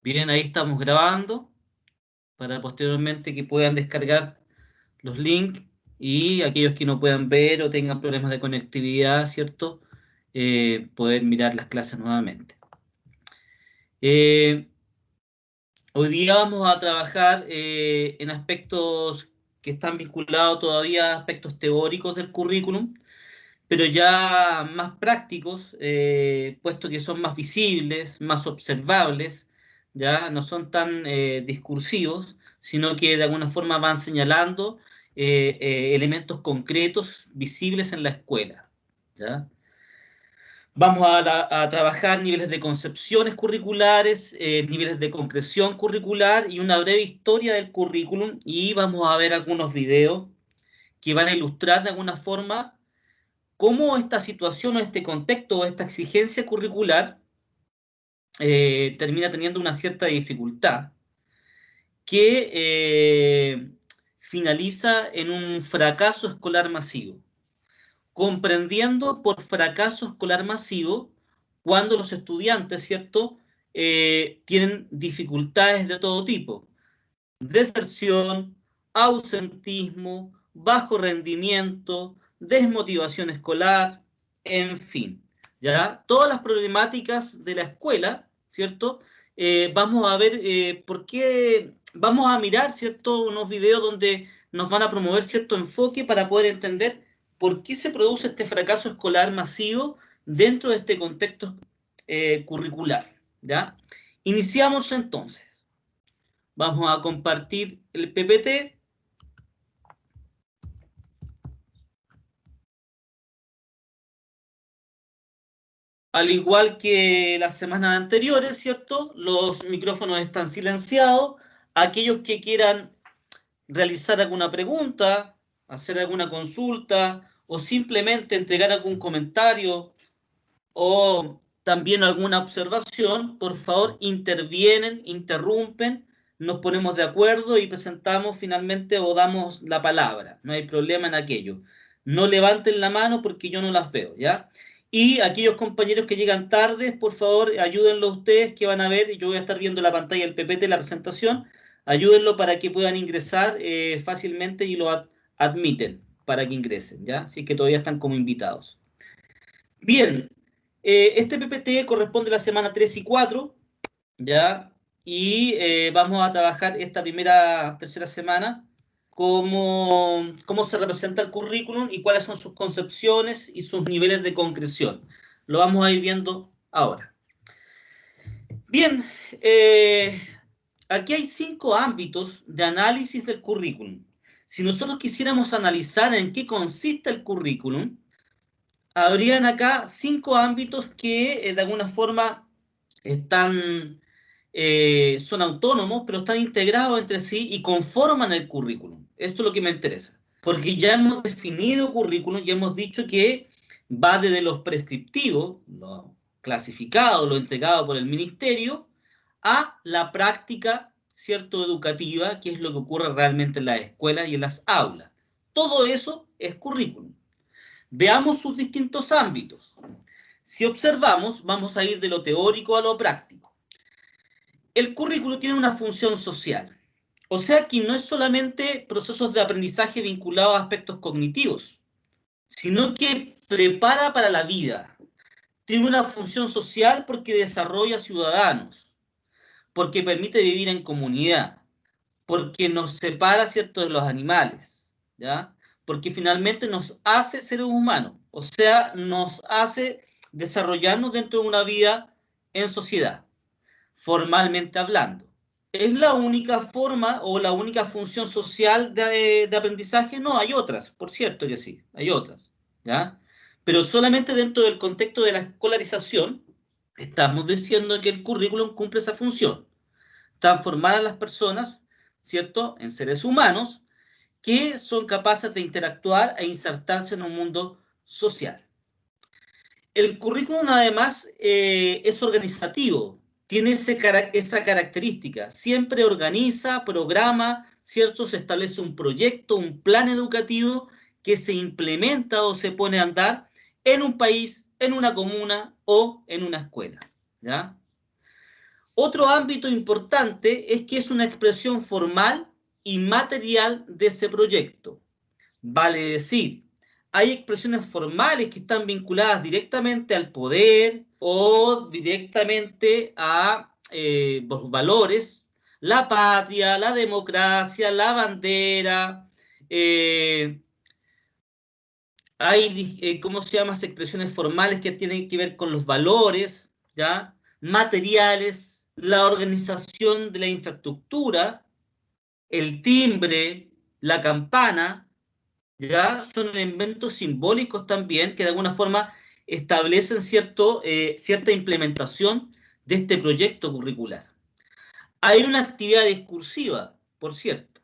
Bien, ahí estamos grabando para posteriormente que puedan descargar los links y aquellos que no puedan ver o tengan problemas de conectividad, ¿cierto? Poder mirar las clases nuevamente. Eh, Hoy día vamos a trabajar en aspectos que están vinculados todavía a aspectos teóricos del currículum, pero ya más prácticos, puesto que son más visibles, más observables, ya no son tan discursivos, sino que de alguna forma van señalando elementos concretos visibles en la escuela, ¿ya? Vamos a trabajar niveles de concepciones curriculares, niveles de concreción curricular y una breve historia del currículum, y vamos a ver algunos videos que van a ilustrar de alguna forma cómo esta situación o este contexto o esta exigencia curricular termina teniendo una cierta dificultad que finaliza en un fracaso escolar masivo, comprendiendo por fracaso escolar masivo cuando los estudiantes, ¿cierto?, tienen dificultades de todo tipo: deserción, ausentismo, bajo rendimiento, desmotivación escolar, en fin, ¿ya? Todas las problemáticas de la escuela, ¿cierto? Vamos a ver por qué, vamos a mirar, ¿cierto?, unos videos donde nos van a promover cierto enfoque para poder entender por qué se produce este fracaso escolar masivo dentro de este contexto curricular, ¿ya? Iniciamos entonces. Vamos a compartir el PPT. Al igual que las semanas anteriores, ¿cierto? Los micrófonos están silenciados. Aquellos que quieran realizar alguna pregunta, hacer alguna consulta o simplemente entregar algún comentario o también alguna observación, por favor, intervienen, interrumpen, nos ponemos de acuerdo y presentamos finalmente o damos la palabra. No hay problema en aquello. No levanten la mano porque yo no las veo, ¿ya? Y aquellos compañeros que llegan tarde, por favor, ayúdenlo ustedes que van a ver. Yo voy a estar viendo la pantalla del PPT, la presentación. Ayúdenlo para que puedan ingresar fácilmente y lo admiten para que ingresen, ¿ya? Así que todavía están como invitados. Bien, este PPT corresponde a la semana 3 y 4, ¿ya? Y vamos a trabajar esta tercera semana, cómo se representa el currículum y cuáles son sus concepciones y sus niveles de concreción. Lo vamos a ir viendo ahora. Bien, aquí hay 5 ámbitos de análisis del currículum. Si nosotros quisiéramos analizar en qué consiste el currículum, habrían acá 5 ámbitos que de alguna forma están, son autónomos, pero están integrados entre sí y conforman el currículum. Esto es lo que me interesa, porque ya hemos definido currículum y hemos dicho que va desde los prescriptivos, lo clasificado, lo entregado por el ministerio, a la práctica, ¿cierto?, educativa, que es lo que ocurre realmente en las escuelas y en las aulas. Todo eso es currículum. Veamos sus distintos ámbitos. Si observamos, vamos a ir de lo teórico a lo práctico. El currículo tiene una función social, o sea que no es solamente procesos de aprendizaje vinculados a aspectos cognitivos, sino que prepara para la vida. Tiene una función social porque desarrolla ciudadanos, porque permite vivir en comunidad, porque nos separa, ¿cierto?, de los animales, ¿ya? Porque finalmente nos hace seres humanos, o sea, nos hace desarrollarnos dentro de una vida en sociedad, formalmente hablando. ¿Es la única forma o la única función social de aprendizaje? No, hay otras, por cierto que sí, hay otras, ¿ya? Pero solamente dentro del contexto de la escolarización estamos diciendo que el currículum cumple esa función: transformar a las personas, ¿cierto?, en seres humanos que son capaces de interactuar e insertarse en un mundo social. El currículum además es organizativo, tiene esa característica, siempre organiza, programa, ¿cierto? Se establece un proyecto, un plan educativo que se implementa o se pone a andar en un país, en una comuna o en una escuela, ¿ya? Otro ámbito importante es que es una expresión formal y material de ese proyecto. Vale decir, hay expresiones formales que están vinculadas directamente al poder o directamente a los valores, la patria, la democracia, la bandera. Hay, ¿cómo se llaman? Expresiones formales que tienen que ver con los valores, ¿ya? Materiales, la organización de la infraestructura, el timbre, la campana, ya son elementos simbólicos también que de alguna forma establecen cierta implementación de este proyecto curricular. Hay una actividad discursiva, por cierto.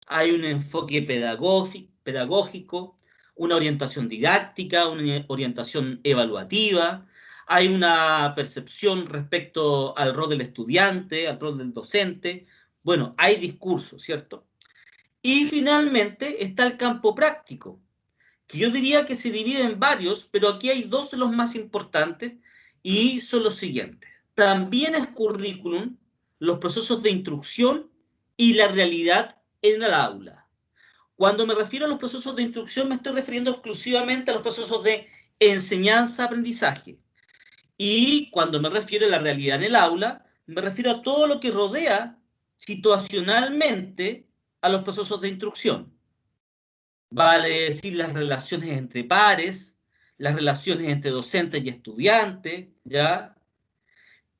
Hay un enfoque pedagógico, una orientación didáctica, una orientación evaluativa, hay una percepción respecto al rol del estudiante, al rol del docente. Bueno, hay discurso, ¿cierto? Y finalmente está el campo práctico, que yo diría que se divide en varios, pero aquí hay dos de los más importantes y son los siguientes. También es currículum los procesos de instrucción y la realidad en el aula. Cuando me refiero a los procesos de instrucción, me estoy refiriendo exclusivamente a los procesos de enseñanza-aprendizaje. Y cuando me refiero a la realidad en el aula, me refiero a todo lo que rodea situacionalmente a los procesos de instrucción. Vale decir las relaciones entre pares, las relaciones entre docentes y estudiantes, ¿ya?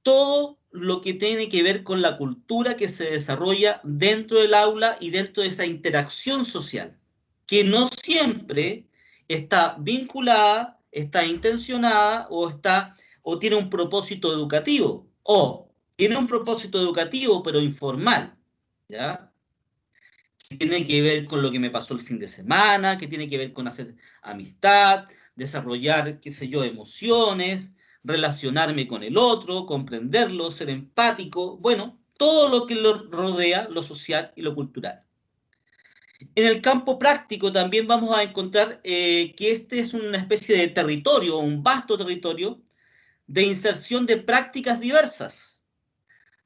Todo lo que tiene que ver con la cultura que se desarrolla dentro del aula y dentro de esa interacción social, que no siempre está vinculada, está intencionada o tiene un propósito educativo, o tiene un propósito educativo pero informal, ¿ya? Que tiene que ver con lo que me pasó el fin de semana, que tiene que ver con hacer amistad, desarrollar, qué sé yo, emociones, relacionarme con el otro, comprenderlo, ser empático, bueno, todo lo que lo rodea, lo social y lo cultural. En el campo práctico también vamos a encontrar que este es una especie de territorio, un vasto territorio de inserción de prácticas diversas.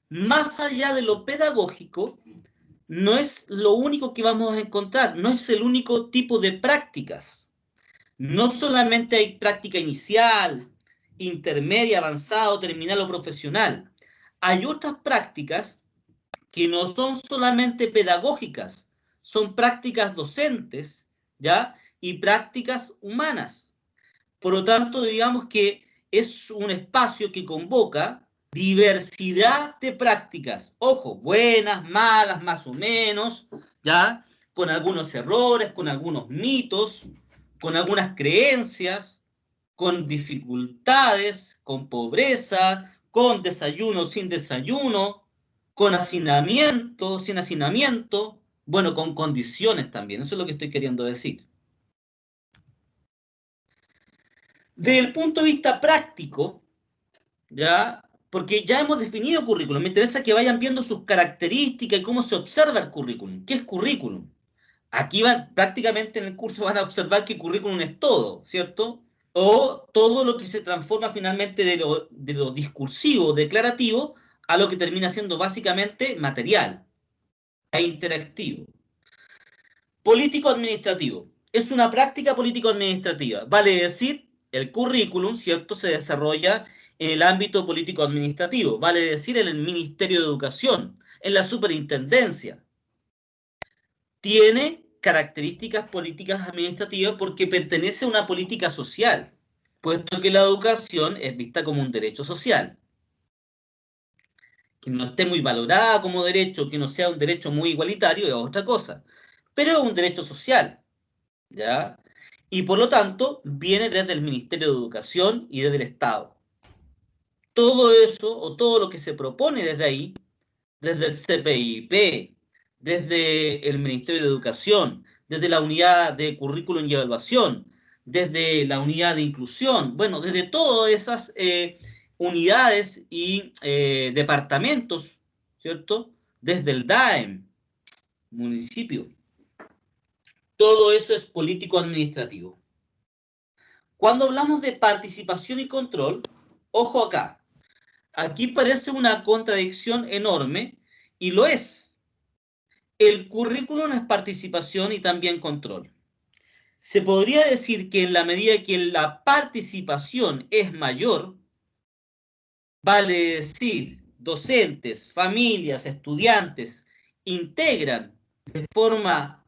Más allá de lo pedagógico, no es lo único que vamos a encontrar, no es el único tipo de prácticas. No solamente hay práctica inicial, intermedia, avanzada o terminal o profesional. Hay otras prácticas que no son solamente pedagógicas, son prácticas docentes, ¿ya? Y prácticas humanas. Por lo tanto, digamos que es un espacio que convoca diversidad de prácticas, ojo, buenas, malas, más o menos, ¿ya? Con algunos errores, con algunos mitos, con algunas creencias, con dificultades, con pobreza, con desayuno, sin desayuno, con hacinamiento, sin hacinamiento, bueno, con condiciones también, eso es lo que estoy queriendo decir. Desde el punto de vista práctico, ¿ya? Porque ya hemos definido currículum, me interesa que vayan viendo sus características y cómo se observa el currículum. ¿Qué es currículum? Aquí van, prácticamente en el curso van a observar que currículum es todo, ¿cierto? O todo lo que se transforma finalmente de lo discursivo, declarativo, a lo que termina siendo básicamente material e interactivo. Político-administrativo. Es una práctica político-administrativa. Vale decir, el currículum, ¿cierto?, se desarrolla en el ámbito político-administrativo. Vale decir, en el Ministerio de Educación, en la Superintendencia. Tiene características políticas administrativas porque pertenece a una política social, puesto que la educación es vista como un derecho social. Que no esté muy valorada como derecho, que no sea un derecho muy igualitario, es otra cosa. Pero es un derecho social, ¿ya? Y por lo tanto, viene desde el Ministerio de Educación y desde el Estado. Todo eso, o todo lo que se propone desde ahí, desde el CPIP, desde el Ministerio de Educación, desde la unidad de currículum y evaluación, desde la unidad de inclusión, bueno, desde todas esas unidades y departamentos, ¿cierto? Desde el DAEM, municipio. Todo eso es político-administrativo. Cuando hablamos de participación y control, ojo acá, Aquí parece una contradicción enorme, y lo es. El currículum es participación y también control. Se podría decir que en la medida que la participación es mayor, vale decir, docentes, familias, estudiantes, integran de forma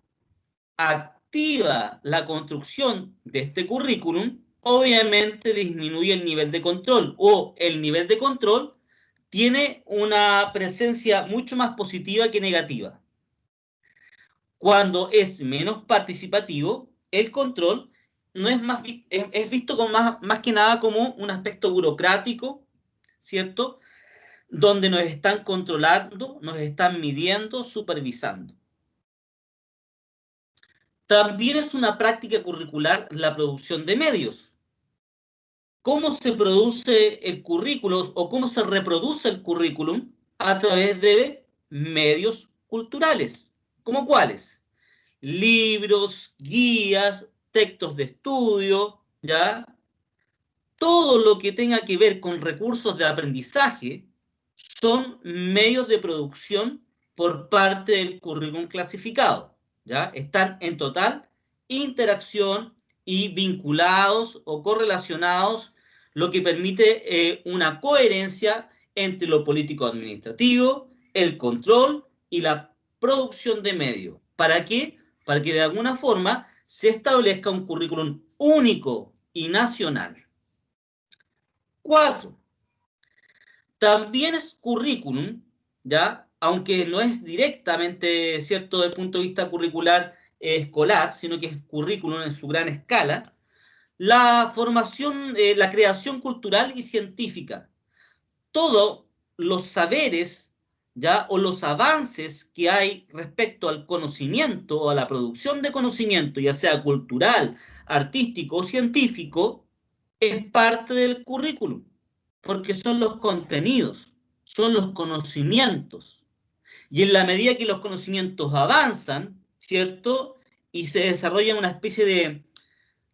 activa la construcción de este currículum, obviamente disminuye el nivel de control, o el nivel de control tiene una presencia mucho más positiva que negativa. Cuando es menos participativo, el control no es, más, es visto como más que nada como un aspecto burocrático, ¿cierto? Donde nos están controlando, nos están midiendo, supervisando. También es una práctica curricular la producción de medios. ¿Cómo se produce el currículum o cómo se reproduce el currículum? A través de medios culturales. ¿Cómo cuáles? Libros, guías, textos de estudio, ¿ya? Todo lo que tenga que ver con recursos de aprendizaje son medios de producción por parte del currículum clasificado, ¿ya? Están en total interacción y vinculados o correlacionados, lo que permite una coherencia entre lo político-administrativo, el control y la producción de medios. ¿Para qué? Para que de alguna forma se establezca un currículum único y nacional. 4. También es currículum, ¿ya? Aunque no es directamente cierto desde el punto de vista curricular escolar, sino que es currículum en su gran escala, la formación, la creación cultural y científica. Todos los saberes, ¿ya? O los avances que hay respecto al conocimiento o a la producción de conocimiento, ya sea cultural, artístico o científico, es parte del currículum, porque son los contenidos, son los conocimientos. Y en la medida que los conocimientos avanzan, ¿cierto? Y se desarrolla una especie de,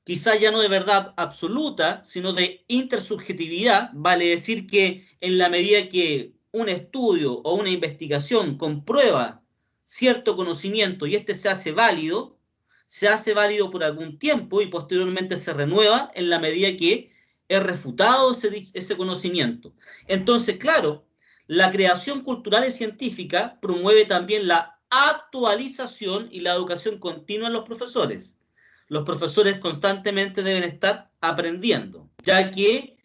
quizás ya no de verdad absoluta, sino de intersubjetividad, vale decir que en la medida que un estudio o una investigación comprueba cierto conocimiento y este se hace válido por algún tiempo y posteriormente se renueva en la medida que es refutado ese conocimiento. Entonces, claro, la creación cultural y científica promueve también la actualización y la educación continua en los profesores. Los profesores constantemente deben estar aprendiendo, ya que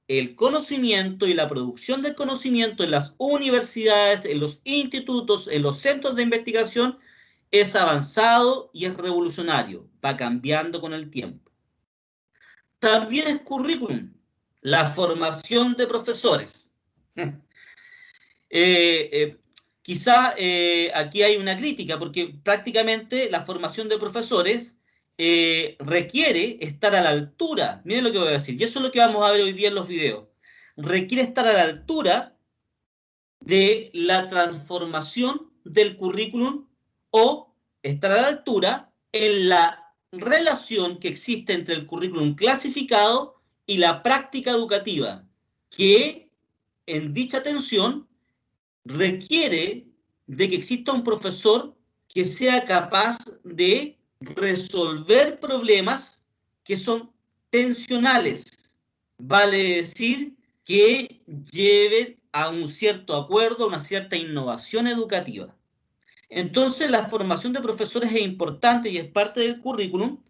el conocimiento y la producción del conocimiento en las universidades, en los institutos, en los centros de investigación es avanzado y es revolucionario, va cambiando con el tiempo. También es currículum, la formación de profesores. Quizá aquí hay una crítica, porque prácticamente la formación de profesores requiere estar a la altura. Miren lo que voy a decir, y eso es lo que vamos a ver hoy día en los videos. Requiere estar a la altura de la transformación del currículum o estar a la altura en la relación que existe entre el currículum clasificado y la práctica educativa, que en dicha tensión requiere de que exista un profesor que sea capaz de resolver problemas que son tensionales. Vale decir que lleven a un cierto acuerdo, a una cierta innovación educativa. Entonces, la formación de profesores es importante y es parte del currículum,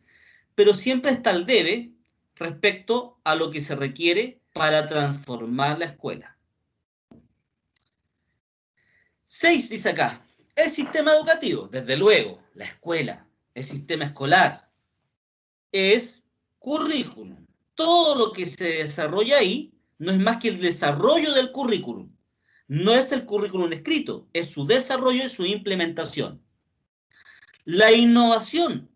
pero siempre está al debe respecto a lo que se requiere para transformar la escuela. 6 dice acá, el sistema educativo, desde luego, la escuela, el sistema escolar, es currículum. Todo lo que se desarrolla ahí no es más que el desarrollo del currículum. No es el currículum escrito, es su desarrollo y su implementación. La innovación,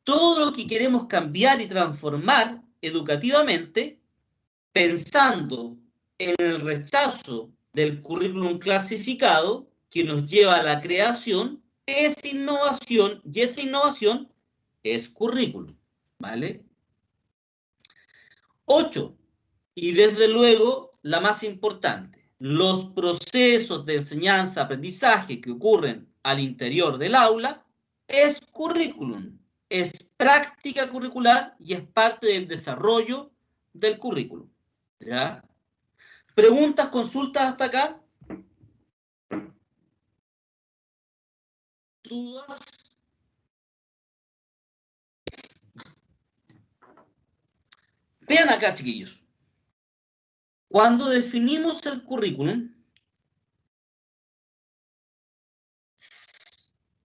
todo lo que queremos cambiar y transformar educativamente, pensando en el rechazo del currículum clasificado que nos lleva a la creación, es innovación y esa innovación es currículum, ¿vale? 8. Y desde luego la más importante. Los procesos de enseñanza-aprendizaje que ocurren al interior del aula es currículum, es práctica curricular y es parte del desarrollo del currículum. ¿Ya? ¿Preguntas, consultas hasta acá? ¿Dudas? Vean acá, chiquillos. Cuando definimos el currículum,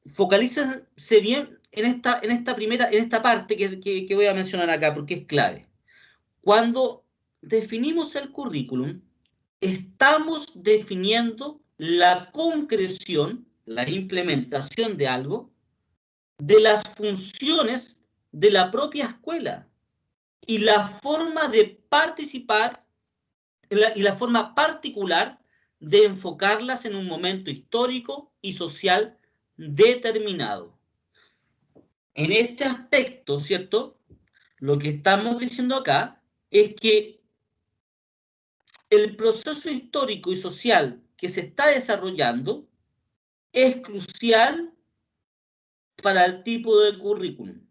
focalícense bien en esta parte que voy a mencionar acá, porque es clave. Cuando definimos el currículum, estamos definiendo la concreción, la implementación de algo, de las funciones de la propia escuela y la forma de participar y la forma particular de enfocarlas en un momento histórico y social determinado. En este aspecto, ¿cierto? Lo que estamos diciendo acá es que el proceso histórico y social que se está desarrollando es crucial para el tipo de currículum,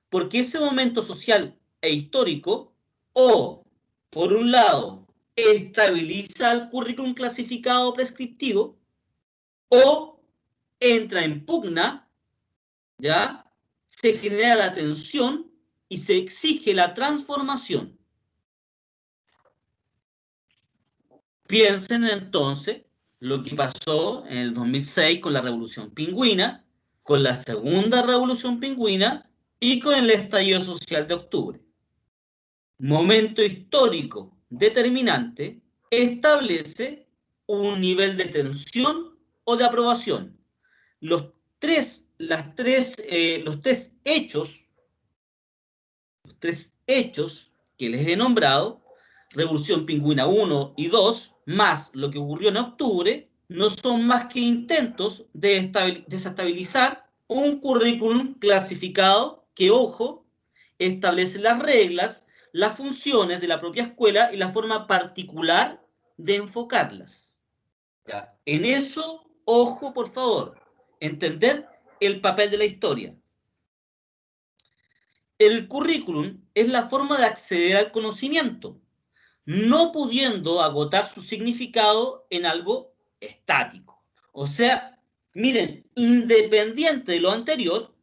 porque ese momento social e histórico, o, por un lado, estabiliza el currículum clasificado prescriptivo, o entra en pugna, ¿ya? Se genera la tensión y se exige la transformación. Piensen entonces lo que pasó en el 2006 con la Revolución Pingüina, con la Segunda Revolución Pingüina y con el estallido social de octubre. Momento histórico determinante establece un nivel de tensión o de aprobación. Los tres hechos que les he nombrado, Revolución Pingüina 1 y 2, más lo que ocurrió en octubre, no son más que intentos de desestabilizar un currículum clasificado que, ojo, establece las reglas, las funciones de la propia escuela y la forma particular de enfocarlas. ¿Ya? En eso, ojo, por favor, entender el papel de la historia. El currículum es la forma de acceder al conocimiento, no pudiendo agotar su significado en algo estático. O sea, miren, independiente de lo anterior,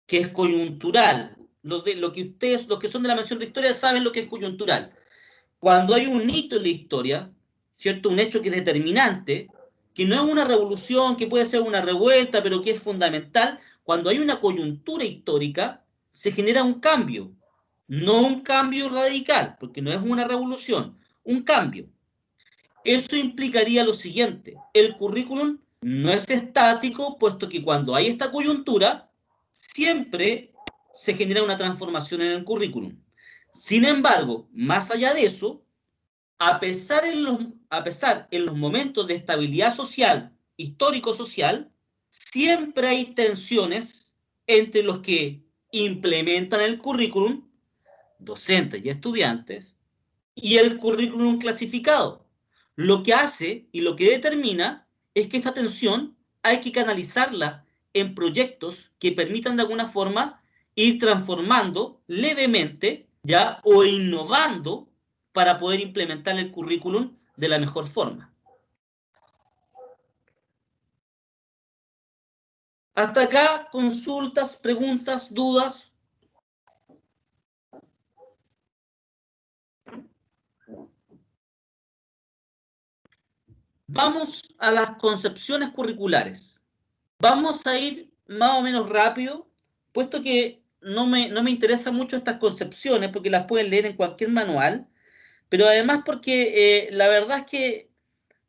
que es coyuntural, lo que ustedes, los que son de la mención de historia, saben lo que es coyuntural. Cuando hay un hito en la historia, ¿cierto? Un hecho que es determinante, que no es una revolución, que puede ser una revuelta, pero que es fundamental, cuando hay una coyuntura histórica, se genera un cambio. No un cambio radical, porque no es una revolución, un cambio. Eso implicaría lo siguiente: el currículum no es estático, puesto que cuando hay esta coyuntura, siempre se genera una transformación en el currículum. Sin embargo, más allá de eso, a pesar en los momentos de estabilidad social, histórico-social, siempre hay tensiones entre los que implementan el currículum, docentes y estudiantes, y el currículum clasificado. Lo que hace y lo que determina es que esta tensión hay que canalizarla en proyectos que permitan de alguna forma ir transformando levemente, ya, o innovando para poder implementar el currículum de la mejor forma. Hasta acá, consultas, preguntas, dudas. Vamos a las concepciones curriculares. Vamos a ir más o menos rápido, puesto que no me interesan mucho estas concepciones, porque las pueden leer en cualquier manual, pero además porque la verdad es que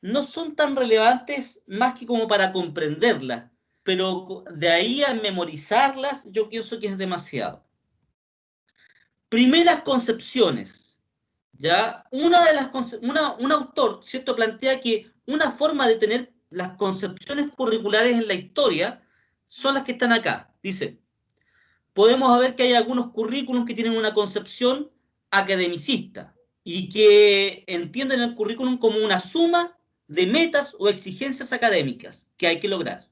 no son tan relevantes más que como para comprenderlas, pero de ahí a memorizarlas yo pienso que es demasiado. Primeras concepciones, ¿ya? Un autor, ¿cierto?, plantea que una forma de tener las concepciones curriculares en la historia son las que están acá. Dice, podemos ver que hay algunos currículums que tienen una concepción academicista, y que entienden el currículum como una suma de metas o exigencias académicas que hay que lograr.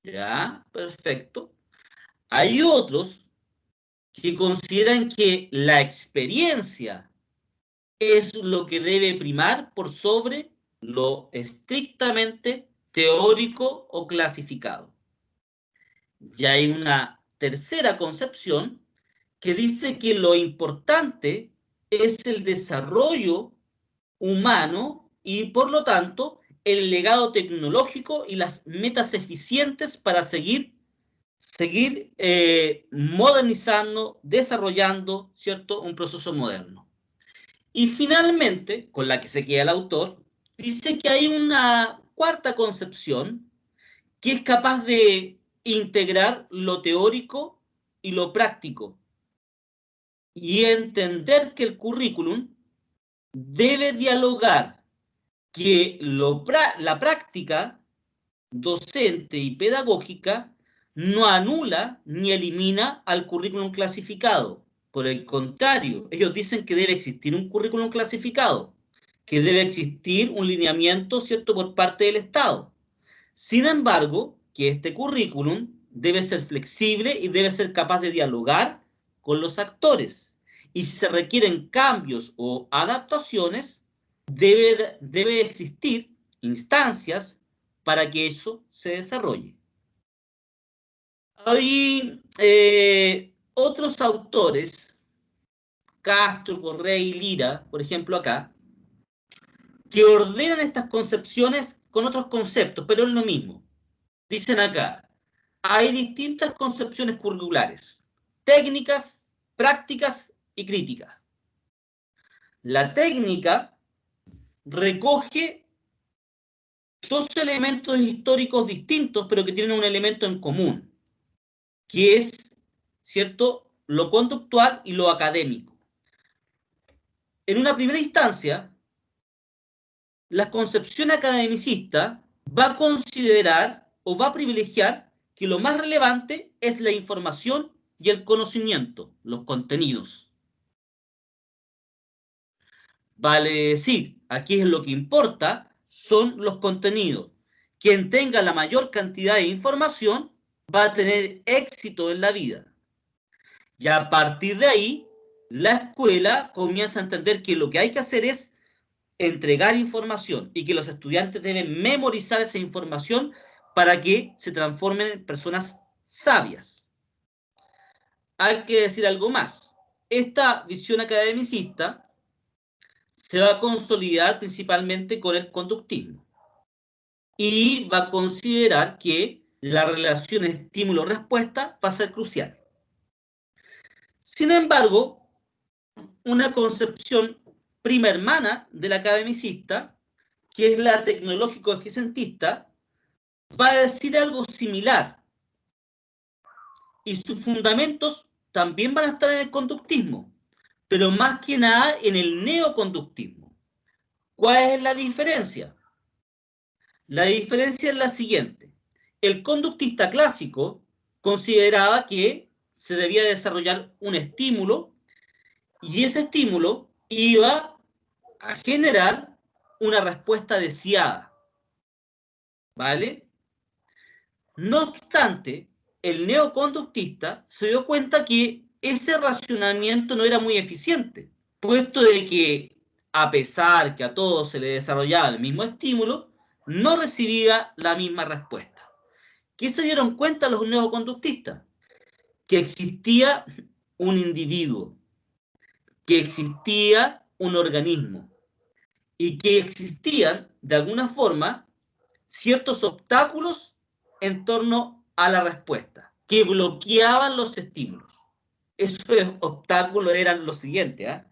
¿Ya? Perfecto. Hay otros que consideran que la experiencia es lo que debe primar por sobre lo estrictamente teórico o clasificado. Ya hay una tercera concepción que dice que lo importante es el desarrollo humano y, por lo tanto, el legado tecnológico y las metas eficientes para seguir modernizando, desarrollando, ¿cierto?, un proceso moderno. Y finalmente, con la que se queda el autor, dice que hay una cuarta concepción que es capaz de integrar lo teórico y lo práctico y entender que el currículum debe dialogar que la práctica docente y pedagógica no anula ni elimina al currículum clasificado. Por el contrario, ellos dicen que debe existir un currículum clasificado, que debe existir un lineamiento, ¿cierto?, por parte del Estado. Sin embargo, que este currículum debe ser flexible y debe ser capaz de dialogar con los actores. Y si se requieren cambios o adaptaciones, debe existir instancias para que eso se desarrolle. Hay otros autores, Castro, Correa y Lira, por ejemplo acá, que ordenan estas concepciones con otros conceptos, pero es lo mismo. Dicen acá, hay distintas concepciones curriculares, técnicas, prácticas y críticas. La técnica recoge dos elementos históricos distintos, pero que tienen un elemento en común, que es, ¿cierto?, lo conductual y lo académico. En una primera instancia, la concepción academicista va a considerar o va a privilegiar que lo más relevante es la información y el conocimiento, los contenidos. Vale decir, aquí es lo que importa, son los contenidos. Quien tenga la mayor cantidad de información va a tener éxito en la vida. Y a partir de ahí, la escuela comienza a entender que lo que hay que hacer es entregar información y que los estudiantes deben memorizar esa información para que se transformen en personas sabias. Hay que decir algo más. Esta visión academicista se va a consolidar principalmente con el conductismo y va a considerar que la relación estímulo-respuesta va a ser crucial. Sin embargo, una concepción prima hermana del academicista, que es la tecnológico-eficientista, va a decir algo similar. Y sus fundamentos también van a estar en el conductismo, pero más que nada en el neoconductismo. ¿Cuál es la diferencia? La diferencia es la siguiente. El conductista clásico consideraba que se debía desarrollar un estímulo y ese estímulo iba a generar una respuesta deseada. ¿Vale? No obstante, el neoconductista se dio cuenta que ese racionamiento no era muy eficiente, puesto de que, a pesar que a todos se le desarrollaba el mismo estímulo, no recibía la misma respuesta. ¿Qué se dieron cuenta los neoconductistas? Que existía un individuo, que existía un organismo y que existían, de alguna forma, ciertos obstáculos en torno a la respuesta, que bloqueaban los estímulos. Esos obstáculos eran los siguientes, ¿eh?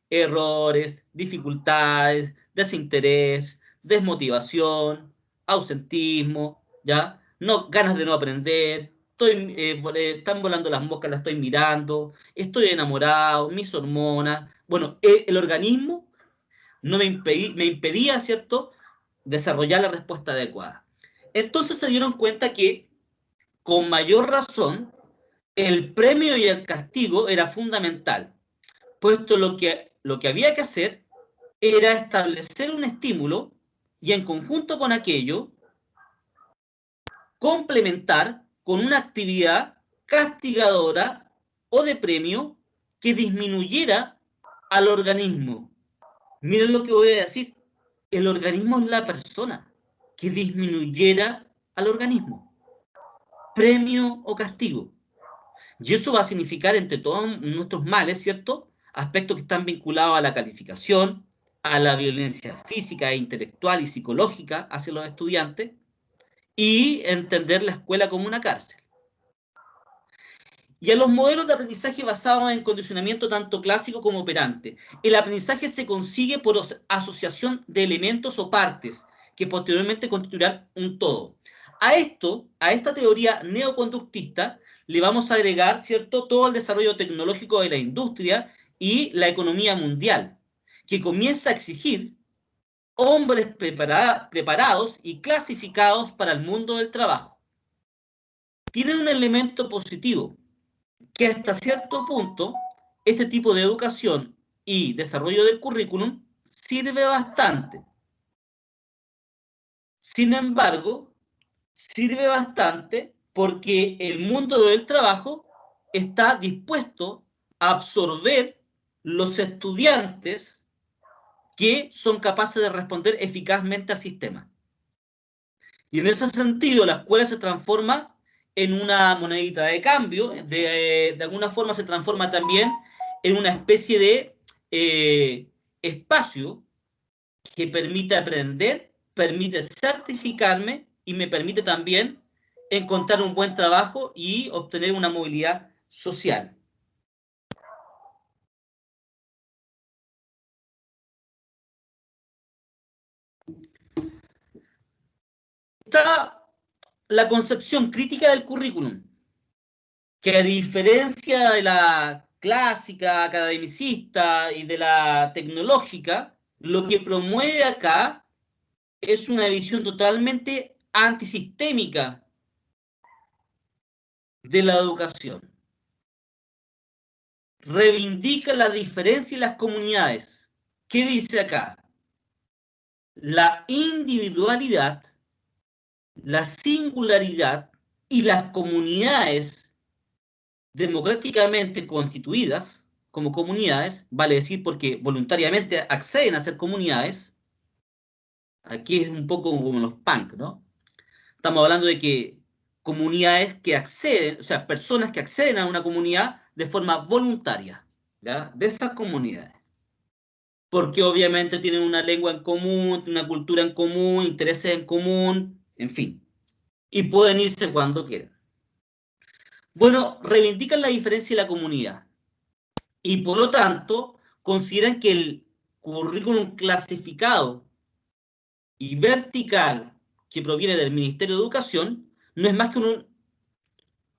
Errores, dificultades, desinterés, desmotivación, ausentismo, ¿ya? No, ganas de no aprender, están volando las moscas, las estoy mirando, estoy enamorado, mis hormonas. Bueno, el organismo no me impedía, ¿cierto?, desarrollar la respuesta adecuada. Entonces se dieron cuenta que, con mayor razón, el premio y el castigo era fundamental, puesto lo que había que hacer era establecer un estímulo y en conjunto con aquello, complementar con una actividad castigadora o de premio que disminuyera al organismo. Miren lo que voy a decir. El organismo es la persona, que disminuyera al organismo. Premio o castigo. Y eso va a significar entre todos nuestros males, ¿cierto? Aspectos que están vinculados a la calificación, a la violencia física e intelectual y psicológica hacia los estudiantes, y entender la escuela como una cárcel. Y a los modelos de aprendizaje basados en condicionamiento tanto clásico como operante. El aprendizaje se consigue por asociación de elementos o partes que posteriormente constituirán un todo. A esta teoría neoconductista, le vamos a agregar, ¿cierto?, todo el desarrollo tecnológico de la industria y la economía mundial, que comienza a exigir hombres preparados y clasificados para el mundo del trabajo. Tienen un elemento positivo, que hasta cierto punto este tipo de educación y desarrollo del currículum sirve bastante. Sin embargo, sirve bastante porque el mundo del trabajo está dispuesto a absorber los estudiantes que son capaces de responder eficazmente al sistema. Y en ese sentido, la escuela se transforma en una monedita de cambio, de alguna forma se transforma también en una especie de espacio que permite aprender, permite certificarme y me permite también encontrar un buen trabajo y obtener una movilidad social. Está la concepción crítica del currículum, que a diferencia de la clásica, academicista y de la tecnológica, lo que promueve acá es una visión totalmente antisistémica de la educación. Reivindica la diferencia y las comunidades. ¿Qué dice acá? La individualidad, la singularidad y las comunidades democráticamente constituidas como comunidades, vale decir porque voluntariamente acceden a ser comunidades. Aquí es un poco como los punk, ¿no? Estamos hablando de que comunidades que acceden, o sea, personas que acceden a una comunidad de forma voluntaria, ¿ya? De esas comunidades. Porque obviamente tienen una lengua en común, una cultura en común, intereses en común, en fin. Y pueden irse cuando quieran. Bueno, reivindican la diferencia de la comunidad. Y por lo tanto, consideran que el currículum clasificado y vertical que proviene del Ministerio de Educación no es más que un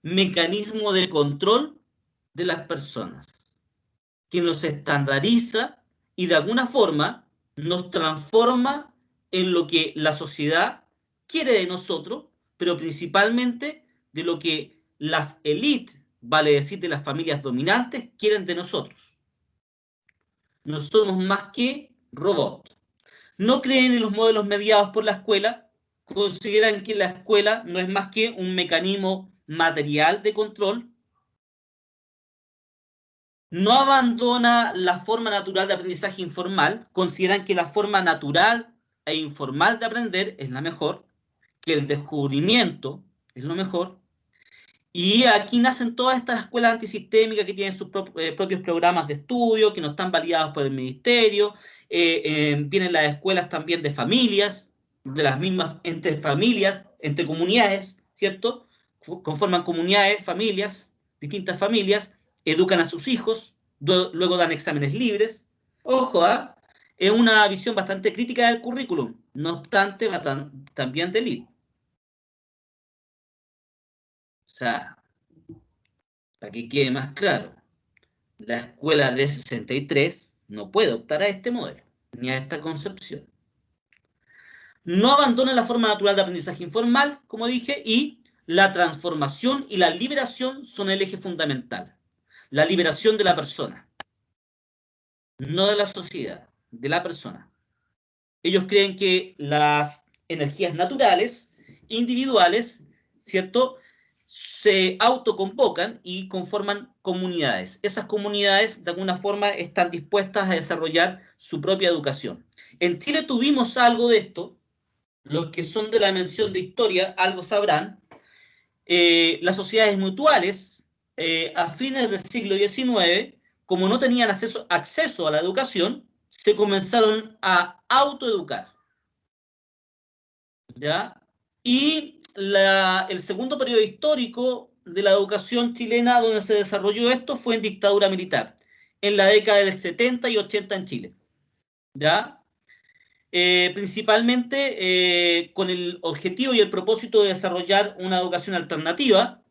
mecanismo de control de las personas, que nos estandariza y de alguna forma nos transforma en lo que la sociedad quiere de nosotros, pero principalmente de lo que las élites, vale decir de las familias dominantes, quieren de nosotros. No somos más que robots. No creen en los modelos mediados por la escuela, consideran que la escuela no es más que un mecanismo material de control. No abandona la forma natural de aprendizaje informal, consideran que la forma natural e informal de aprender es la mejor, que el descubrimiento es lo mejor. Y aquí nacen todas estas escuelas antisistémicas que tienen sus propios programas de estudio, que no están validados por el ministerio. Vienen las escuelas también de familias, de las mismas, entre familias, entre comunidades, ¿cierto? Conforman comunidades, familias, distintas familias, educan a sus hijos, luego dan exámenes libres. Ojo, ¿eh? Es una visión bastante crítica del currículum, no obstante, también del elite. O sea, para que quede más claro, la escuela de 63 no puede optar a este modelo, ni a esta concepción. No abandona la forma natural de aprendizaje informal, como dije, y la transformación y la liberación son el eje fundamental. La liberación de la persona, no de la sociedad. de la persona. Ellos creen que las energías naturales, individuales, ¿cierto?, se autoconvocan y conforman comunidades. Esas comunidades, de alguna forma, están dispuestas a desarrollar su propia educación. En Chile tuvimos algo de esto. Los que son de la mención de historia algo sabrán. Las sociedades mutuales, a fines del siglo XIX, como no tenían acceso a la educación, se comenzaron a autoeducar, ¿ya? Y el segundo periodo histórico de la educación chilena donde se desarrolló esto fue en dictadura militar, en la década del 70 y 80 en Chile, ¿ya? Principalmente con el objetivo y el propósito de desarrollar una educación alternativa,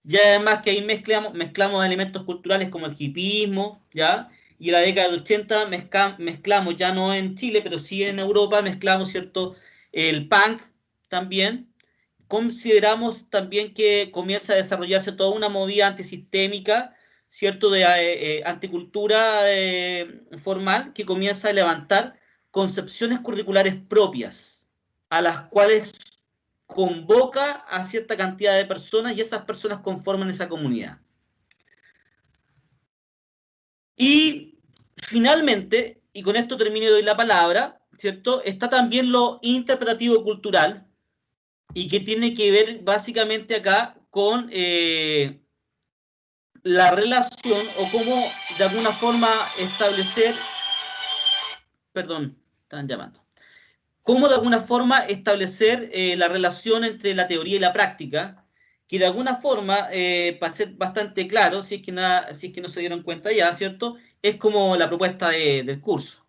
y además que ahí mezclamos elementos culturales como el hipismo, ¿ya? Y en la década del 80 mezclamos, ya no en Chile, pero sí en Europa, mezclamos, ¿cierto?, el punk también. Consideramos también que comienza a desarrollarse toda una movida antisistémica, ¿cierto?, de anticultura formal, que comienza a levantar concepciones curriculares propias, a las cuales convoca a cierta cantidad de personas y esas personas conforman esa comunidad. Y finalmente, y con esto termino y doy la palabra, ¿cierto?, está también lo interpretativo cultural, y que tiene que ver básicamente acá con la relación o cómo de alguna forma establecer, perdón, están llamando, cómo de alguna forma establecer la relación entre la teoría y la práctica, que de alguna forma, para ser bastante claro, si es que no se dieron cuenta ya, ¿cierto?, es como la propuesta del curso.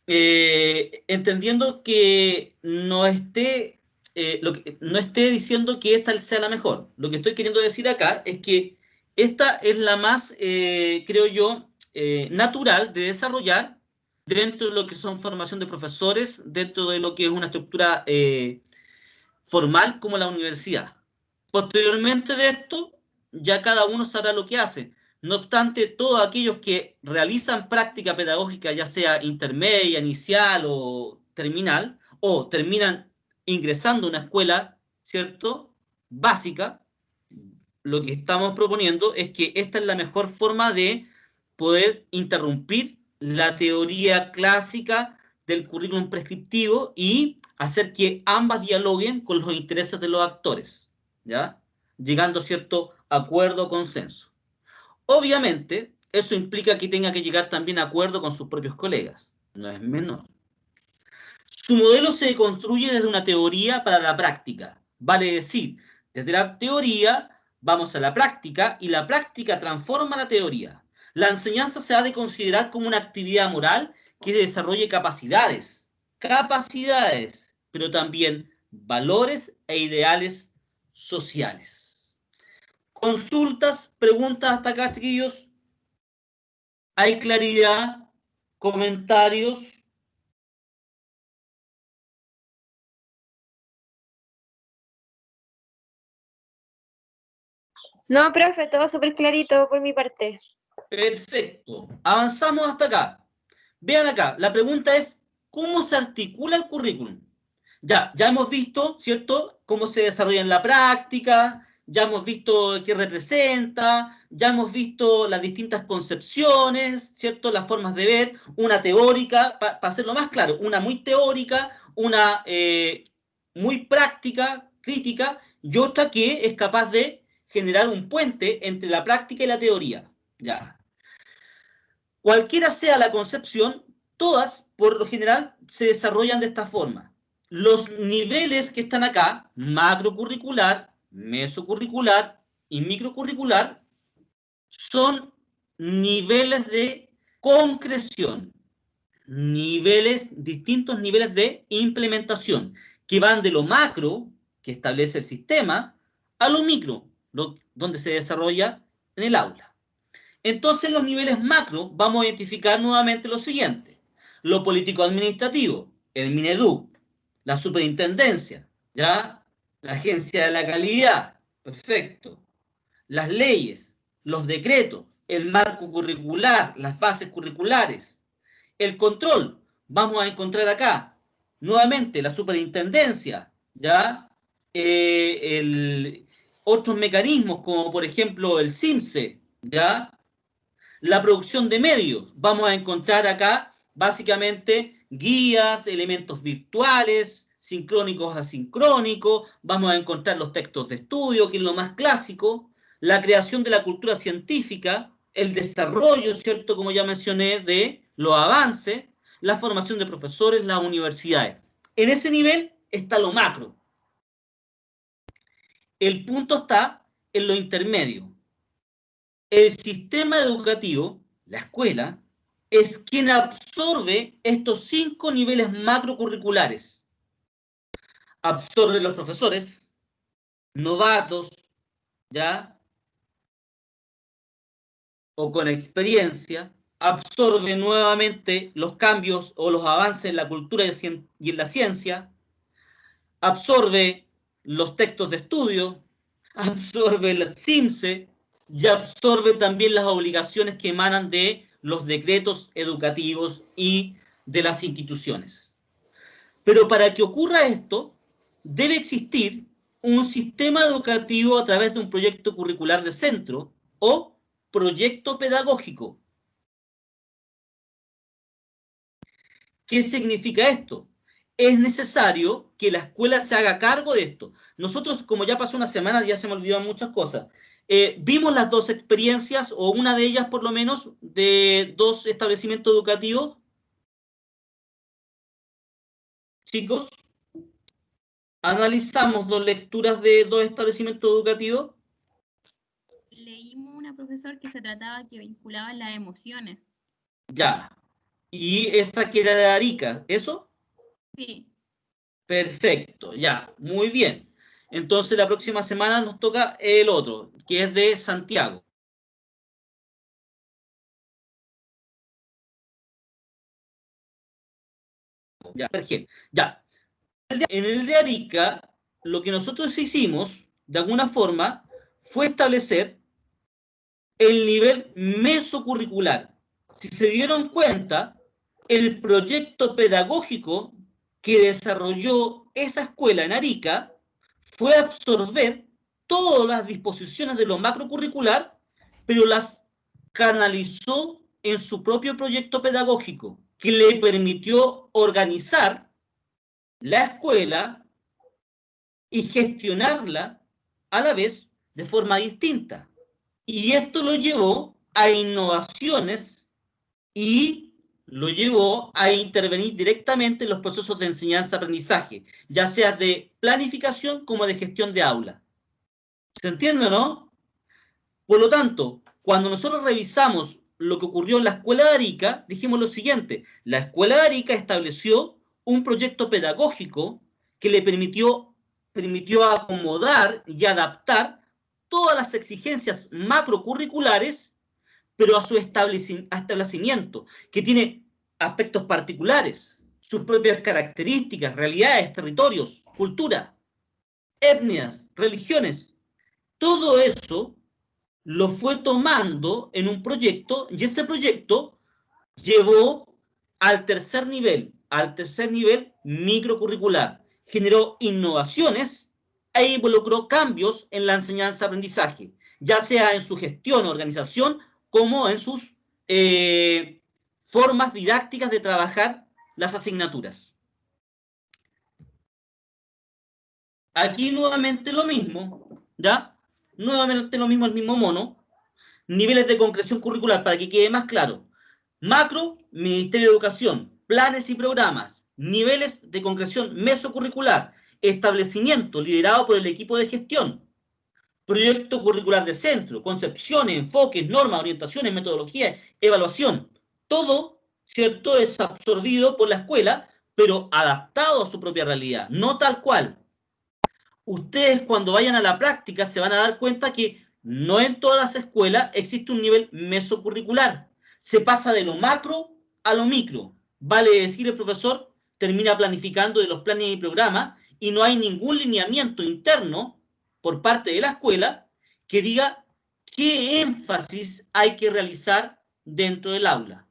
Entendiendo que no esté diciendo que esta sea la mejor. Lo que estoy queriendo decir acá es que esta es la más, creo yo, natural de desarrollar dentro de lo que son formación de profesores, dentro de lo que es una estructura formal como la universidad. Posteriormente de esto, ya cada uno sabrá lo que hace. No obstante, todos aquellos que realizan práctica pedagógica, ya sea intermedia, inicial o terminal, o terminan ingresando a una escuela, ¿cierto?, básica, lo que estamos proponiendo es que esta es la mejor forma de poder interrumpir la teoría clásica del currículum prescriptivo y hacer que ambas dialoguen con los intereses de los actores, ¿ya?, llegando a cierto acuerdo o consenso. Obviamente, eso implica que tenga que llegar también a acuerdo con sus propios colegas, no es menor. Su modelo se construye desde una teoría para la práctica, vale decir, desde la teoría vamos a la práctica y la práctica transforma la teoría. La enseñanza se ha de considerar como una actividad moral que desarrolle capacidades, pero también valores e ideales sociales. Consultas, preguntas hasta acá, chiquillos. ¿Hay claridad? ¿Comentarios? No, profe, todo súper clarito por mi parte. Perfecto. Avanzamos hasta acá. Vean acá, la pregunta es, ¿cómo se articula el currículum? Ya hemos visto, ¿cierto?, cómo se desarrolla en la práctica, ya hemos visto qué representa, ya hemos visto las distintas concepciones, ¿cierto?, las formas de ver, una teórica, para hacerlo más claro, una muy teórica, una muy práctica, crítica, y otra que es capaz de generar un puente entre la práctica y la teoría. Ya. Cualquiera sea la concepción, todas, por lo general, se desarrollan de esta forma. Los niveles que están acá, macrocurricular, mesocurricular y microcurricular, son niveles de concreción, distintos niveles de implementación, que van de lo macro, que establece el sistema, a lo micro, donde se desarrolla en el aula. Entonces, en los niveles macro vamos a identificar nuevamente lo siguiente: lo político-administrativo, el Mineduc, la superintendencia, ¿ya?, la agencia de la calidad, perfecto, las leyes, los decretos, el marco curricular, las bases curriculares. El control, vamos a encontrar acá, nuevamente, la superintendencia, ¿ya? Otros mecanismos, como por ejemplo el CIMSE, ¿ya? La producción de medios, vamos a encontrar acá, básicamente, guías, elementos virtuales, sincrónicos, asincrónicos, vamos a encontrar los textos de estudio, que es lo más clásico, la creación de la cultura científica, el desarrollo, ¿cierto?, como ya mencioné, de los avances, la formación de profesores, las universidades. En ese nivel está lo macro. El punto está en lo intermedio. El sistema educativo, la escuela, es quien absorbe estos 5 niveles macrocurriculares. Absorbe los profesores, novatos, ¿ya? O con experiencia, absorbe nuevamente los cambios o los avances en la cultura y en la ciencia, absorbe los textos de estudio, absorbe el CIMSE y absorbe también las obligaciones que emanan de los decretos educativos y de las instituciones. Pero para que ocurra esto, debe existir un sistema educativo a través de un proyecto curricular de centro o proyecto pedagógico. ¿Qué significa esto? Es necesario que la escuela se haga cargo de esto. Nosotros, como ya pasó una semana, ya se me olvidaron muchas cosas. Vimos las dos experiencias, o una de ellas por lo menos, de dos establecimientos educativos. Chicos, analizamos dos lecturas de dos establecimientos educativos. Leímos una, profesor, que se trataba que vinculaban las emociones. Ya. Y esa que era de Arica, ¿eso? Sí. Perfecto, ya, muy bien. Entonces la próxima semana nos toca el otro, que es de Santiago. Ya, ya. En el de Arica, lo que nosotros hicimos, de alguna forma, fue establecer el nivel mesocurricular. Si se dieron cuenta, el proyecto pedagógico que desarrolló esa escuela en Arica fue absorber todas las disposiciones de lo macrocurricular, pero las canalizó en su propio proyecto pedagógico, que le permitió organizar la escuela y gestionarla a la vez de forma distinta. Y esto lo llevó a innovaciones y lo llevó a intervenir directamente en los procesos de enseñanza-aprendizaje, ya sea de planificación como de gestión de aula. ¿Se entiende, no? Por lo tanto, cuando nosotros revisamos lo que ocurrió en la Escuela de Arica, dijimos lo siguiente: la Escuela de Arica estableció un proyecto pedagógico que le permitió acomodar y adaptar todas las exigencias macrocurriculares, pero a su establecimiento, que tiene aspectos particulares, sus propias características, realidades, territorios, cultura, etnias, religiones. Todo eso lo fue tomando en un proyecto, y ese proyecto llevó al tercer nivel microcurricular. Generó innovaciones e involucró cambios en la enseñanza-aprendizaje, ya sea en su gestión, organización, como en sus formas didácticas de trabajar las asignaturas. Aquí nuevamente lo mismo, ¿ya? Nuevamente lo mismo, el mismo mono. Niveles de concreción curricular, para que quede más claro. Macro, Ministerio de Educación, planes y programas. Niveles de concreción mesocurricular, establecimiento liderado por el equipo de gestión. Proyecto curricular de centro, concepciones, enfoques, normas, orientaciones, metodologías, evaluación. Todo, ¿cierto?, es absorbido por la escuela, pero adaptado a su propia realidad, no tal cual. Ustedes, cuando vayan a la práctica, se van a dar cuenta que no en todas las escuelas existe un nivel mesocurricular. Se pasa de lo macro a lo micro. Vale decir, el profesor termina planificando de los planes y programas y no hay ningún lineamiento interno por parte de la escuela que diga ¿qué énfasis hay que realizar dentro del aula?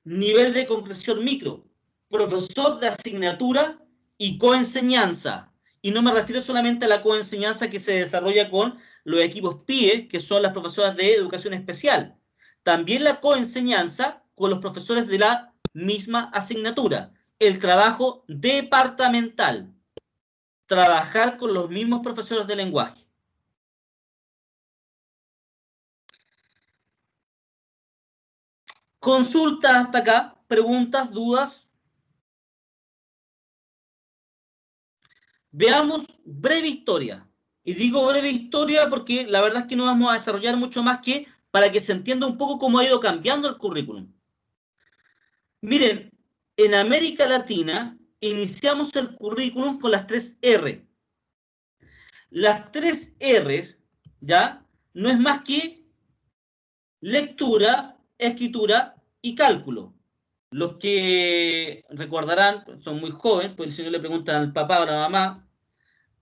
Nivel de concreción micro, profesor de asignatura y coenseñanza. Y no me refiero solamente a la coenseñanza que se desarrolla con los equipos PIE, que son las profesoras de educación especial. También la coenseñanza con los profesores de la misma asignatura. El trabajo departamental. Trabajar con los mismos profesores de lenguaje. Consulta hasta acá, preguntas, dudas. Veamos breve historia. Y digo breve historia porque la verdad es que no vamos a desarrollar mucho más que para que se entienda un poco cómo ha ido cambiando el currículum. Miren, en América Latina iniciamos el currículum con las 3 R. Las 3 R's, ¿ya? No es más que lectura, escritura y cálculo. Los que recordarán, son muy jóvenes, pues si no le preguntan al papá o a la mamá,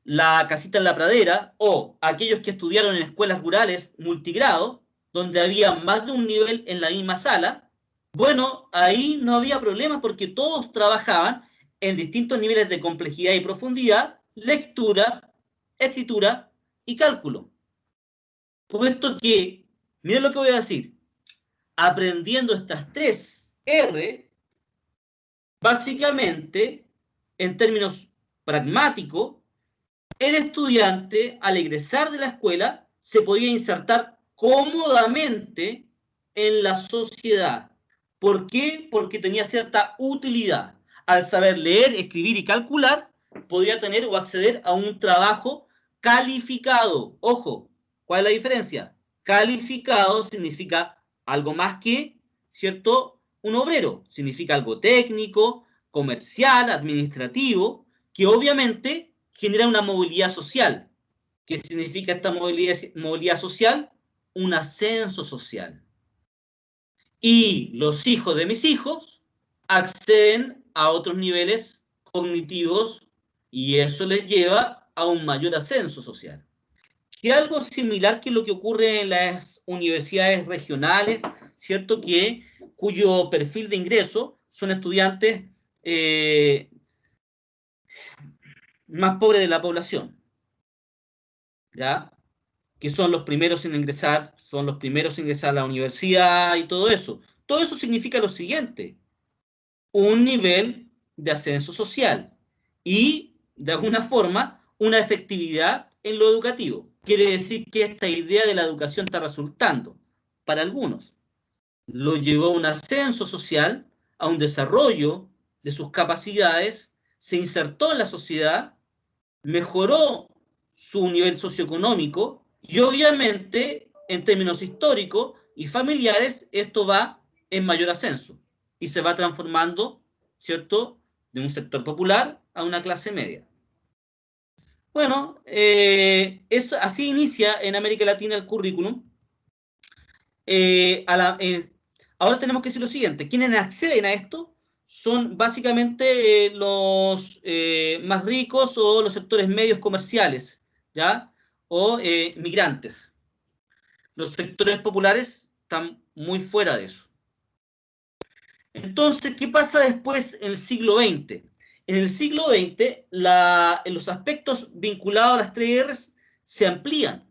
la casita en la pradera, o aquellos que estudiaron en escuelas rurales multigrado, donde había más de un nivel en la misma sala, bueno, ahí no había problema porque todos trabajaban en distintos niveles de complejidad y profundidad, lectura, escritura y cálculo. Puesto que, miren lo que voy a decir, aprendiendo estas 3 R, básicamente, en términos pragmáticos, el estudiante, al egresar de la escuela, se podía insertar cómodamente en la sociedad. ¿Por qué? Porque tenía cierta utilidad. Al saber leer, escribir y calcular, podía tener o acceder a un trabajo calificado. Ojo, ¿cuál es la diferencia? Calificado significa algo más que, ¿cierto? Un obrero. Significa algo técnico, comercial, administrativo, que obviamente genera una movilidad social. ¿Qué significa esta movilidad social? Un ascenso social. Y los hijos de mis hijos acceden a otros niveles cognitivos y eso les lleva a un mayor ascenso social. Que algo similar que lo que ocurre en las universidades regionales, ¿cierto? Cuyo perfil de ingreso son estudiantes más pobres de la población, ¿ya? Que son los primeros en ingresar, son los primeros en ingresar a la universidad y todo eso. Todo eso significa lo siguiente, un nivel de ascenso social y, de alguna forma, una efectividad en lo educativo. Quiere decir que esta idea de la educación está resultando para algunos. Lo llevó a un ascenso social, a un desarrollo de sus capacidades, se insertó en la sociedad, mejoró su nivel socioeconómico y obviamente en términos históricos y familiares esto va en mayor ascenso y se va transformando, ¿cierto?, de un sector popular a una clase media. Bueno, así inicia en América Latina el currículum. Ahora tenemos que decir lo siguiente, ¿quiénes acceden a esto? Son básicamente los más ricos o los sectores medios comerciales, ¿ya? O migrantes. Los sectores populares están muy fuera de eso. Entonces, ¿qué pasa después en el siglo XX? En el siglo XX, los aspectos vinculados a las 3 Rs se amplían.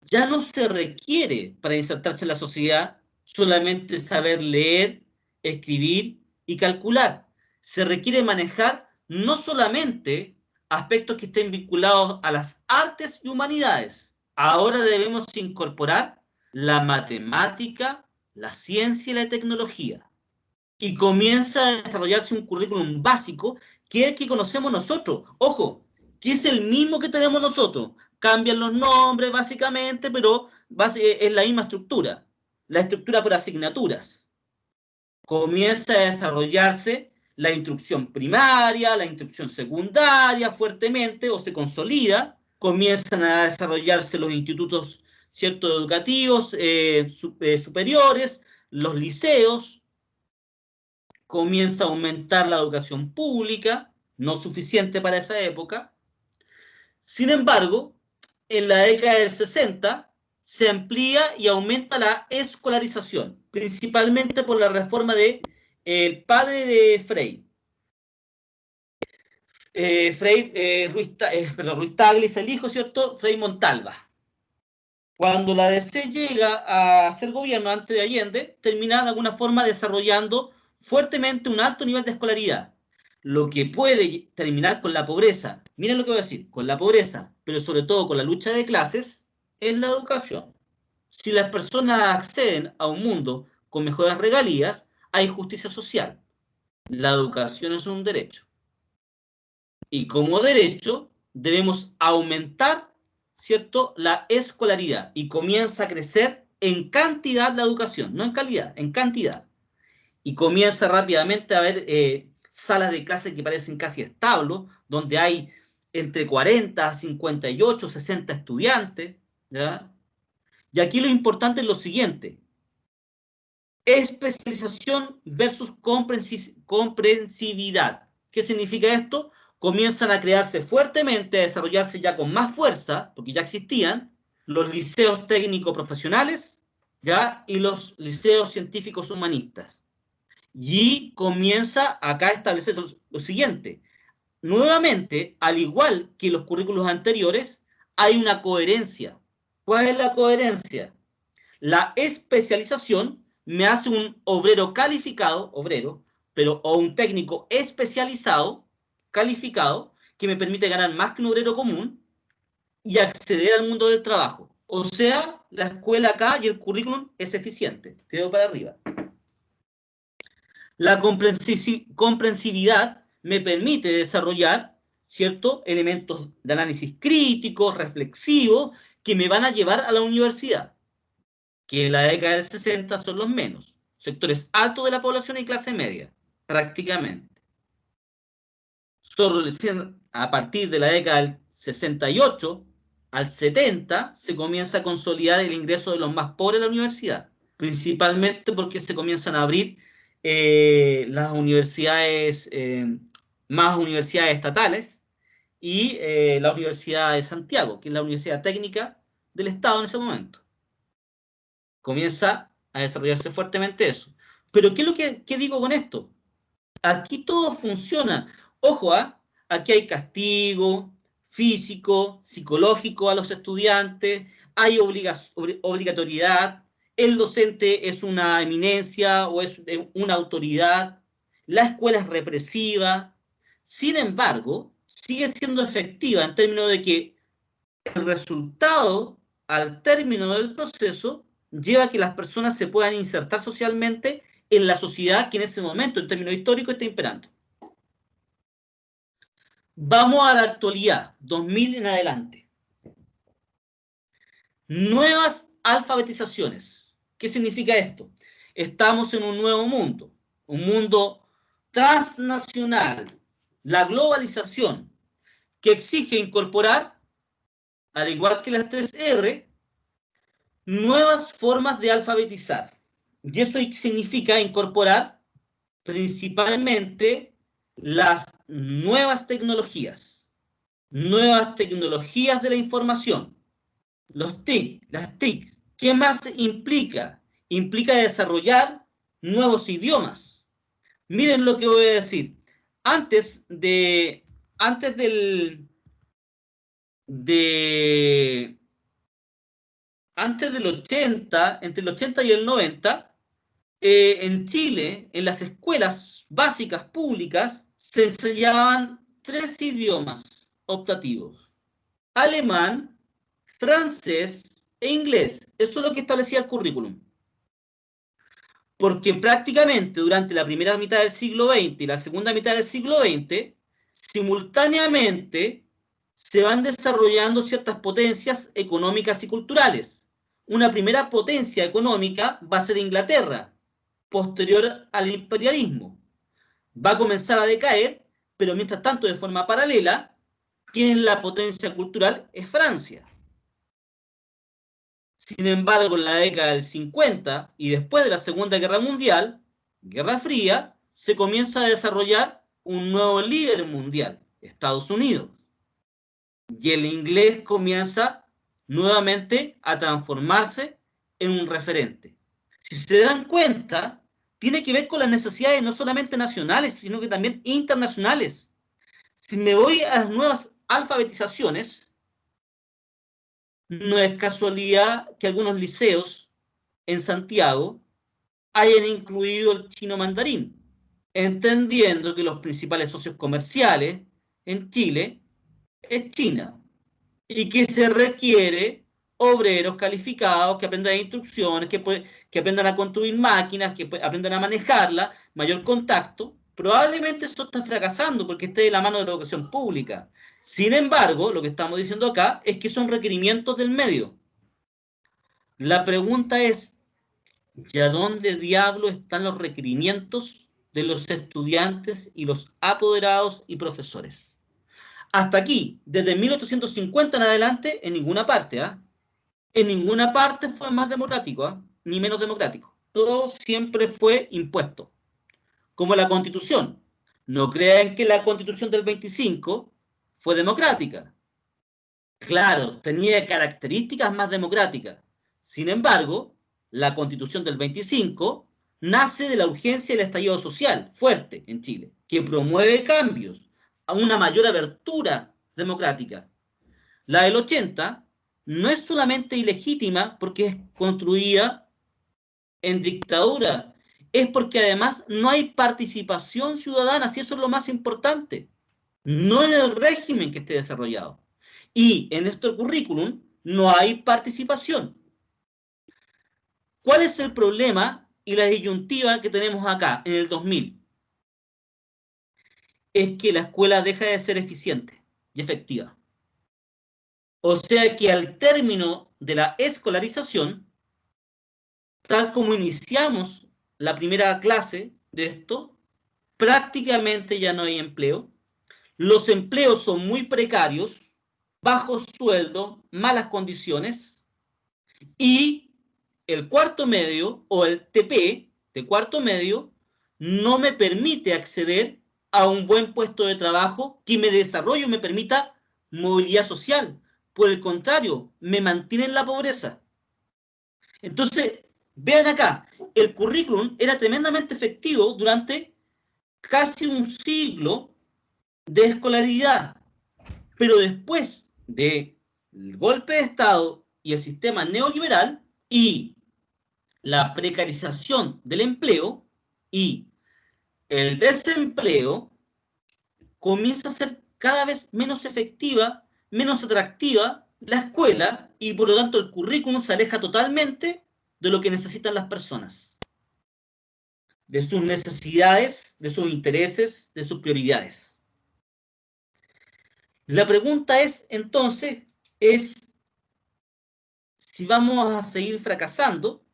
Ya no se requiere para insertarse en la sociedad solamente saber leer, escribir y calcular. Se requiere manejar no solamente aspectos que estén vinculados a las artes y humanidades. Ahora debemos incorporar la matemática, la ciencia y la tecnología. Y comienza a desarrollarse un currículum básico que es el que conocemos nosotros. Ojo, que es el mismo que tenemos nosotros. Cambian los nombres básicamente, pero es la misma estructura. La estructura por asignaturas. Comienza a desarrollarse la instrucción primaria, la instrucción secundaria fuertemente o se consolida. Comienzan a desarrollarse los institutos, ¿cierto?, educativos superiores, los liceos. Comienza a aumentar la educación pública, no suficiente para esa época. Sin embargo, en la década del 60 se amplía y aumenta la escolarización, principalmente por la reforma de el padre de Frei. Ruiz Tagle es el hijo, ¿cierto? Frei Montalva. Cuando la DC llega a ser gobierno antes de Allende, termina de alguna forma desarrollando fuertemente un alto nivel de escolaridad, lo que puede terminar con la pobreza. Miren lo que voy a decir, con la pobreza, pero sobre todo con la lucha de clases, es la educación. Si las personas acceden a un mundo con mejores regalías, hay justicia social. La educación es un derecho. Y como derecho debemos aumentar, ¿cierto?, la escolaridad, y comienza a crecer en cantidad la educación, no en calidad, en cantidad. Y comienza rápidamente a haber salas de clase que parecen casi establos, donde hay entre 40, 58, 60 estudiantes, ¿ya? Y aquí lo importante es lo siguiente: especialización versus comprensividad. ¿Qué significa esto? Comienzan a crearse fuertemente, a desarrollarse ya con más fuerza, porque ya existían, los liceos técnicos profesionales, ¿ya? Y los liceos científicos humanistas. Y comienza acá a establecer lo siguiente: nuevamente, al igual que los currículos anteriores, hay una coherencia. ¿Cuál es la coherencia? La especialización me hace un obrero calificado, o un técnico especializado, calificado, que me permite ganar más que un obrero común y acceder al mundo del trabajo. O sea, la escuela acá y el currículum es eficiente. Quedo para arriba. La comprensividad me permite desarrollar, ¿cierto?, elementos de análisis crítico, reflexivo, que me van a llevar a la universidad, que en la década del 60 son los menos. Sectores altos de la población y clase media, prácticamente. Solo a partir de la década del 68 al 70 se comienza a consolidar el ingreso de los más pobres a la universidad, principalmente porque se comienzan a abrir las universidades, más universidades estatales, y la Universidad de Santiago, que es la universidad técnica del Estado en ese momento. Comienza a desarrollarse fuertemente eso. Pero ¿qué es lo que digo con esto? Aquí todo funciona. Ojo, aquí hay castigo físico, psicológico a los estudiantes, hay obligatoriedad, el docente es una eminencia o es una autoridad, la escuela es represiva. Sin embargo, sigue siendo efectiva en términos de que el resultado al término del proceso lleva a que las personas se puedan insertar socialmente en la sociedad que en ese momento, en términos históricos, está imperando. Vamos a la actualidad, 2000 en adelante. Nuevas alfabetizaciones. ¿Qué significa esto? Estamos en un nuevo mundo, un mundo transnacional, la globalización, que exige incorporar, al igual que las 3R, nuevas formas de alfabetizar. Y eso significa incorporar principalmente las nuevas tecnologías de la información, los TIC, las TIC. ¿Qué más implica? Implica desarrollar nuevos idiomas. Miren lo que voy a decir. Antes del 80, entre el 80 y el 90, en Chile, en las escuelas básicas públicas, se enseñaban 3 idiomas optativos: alemán, francés e inglés. Eso es lo que establecía el currículum. Porque prácticamente durante la primera mitad del siglo XX y la segunda mitad del siglo XX, simultáneamente se van desarrollando ciertas potencias económicas y culturales. Una primera potencia económica va a ser Inglaterra, posterior al imperialismo. Va a comenzar a decaer, pero mientras tanto, de forma paralela, quien la potencia cultural es Francia. Sin embargo, en la década del 50 y después de la Segunda Guerra Mundial, Guerra Fría, se comienza a desarrollar un nuevo líder mundial, Estados Unidos. Y el inglés comienza nuevamente a transformarse en un referente. Si se dan cuenta, tiene que ver con las necesidades no solamente nacionales, sino que también internacionales. Si me voy a las nuevas alfabetizaciones, no es casualidad que algunos liceos en Santiago hayan incluido el chino mandarín, entendiendo que los principales socios comerciales en Chile es China y que se requiere obreros calificados que aprendan instrucciones, que aprendan a construir máquinas, que aprendan a manejarlas, mayor contacto. Probablemente eso está fracasando porque esté de la mano de la educación pública. Sin embargo, lo que estamos diciendo acá es que son requerimientos del medio. La pregunta es, ¿y a dónde diablo están los requerimientos de los estudiantes y los apoderados y profesores? Hasta aquí, desde 1850 en adelante, en ninguna parte, ¿ah? En ninguna parte fue más democrático, ¿ah? Ni menos democrático. Todo siempre fue impuesto, como la Constitución. No crean que la Constitución del 25 fue democrática. Claro, tenía características más democráticas. Sin embargo, la Constitución del 25 nace de la urgencia del estallido social fuerte en Chile, que promueve cambios a una mayor abertura democrática. La del 80 no es solamente ilegítima porque es construida en dictadura, es porque además no hay participación ciudadana, si eso es lo más importante, no en el régimen que esté desarrollado. Y en nuestro currículum no hay participación. ¿Cuál es el problema y la disyuntiva que tenemos acá en el 2000? Es que la escuela deja de ser eficiente y efectiva. O sea que al término de la escolarización, tal como iniciamos la primera clase de esto, prácticamente ya no hay empleo. Los empleos son muy precarios, bajo sueldo, malas condiciones, y el cuarto medio o el TP de cuarto medio no me permite acceder a un buen puesto de trabajo que me desarrolle o me permita movilidad social. Por el contrario, me mantiene en la pobreza. Entonces, vean acá, el currículum era tremendamente efectivo durante casi un siglo de escolaridad, pero después del golpe de Estado y el sistema neoliberal y la precarización del empleo y el desempleo, comienza a ser cada vez menos efectiva, menos atractiva la escuela y por lo tanto el currículum se aleja totalmente de lo que necesitan las personas, de sus necesidades, de sus intereses, de sus prioridades. La pregunta es entonces, es si vamos a seguir fracasando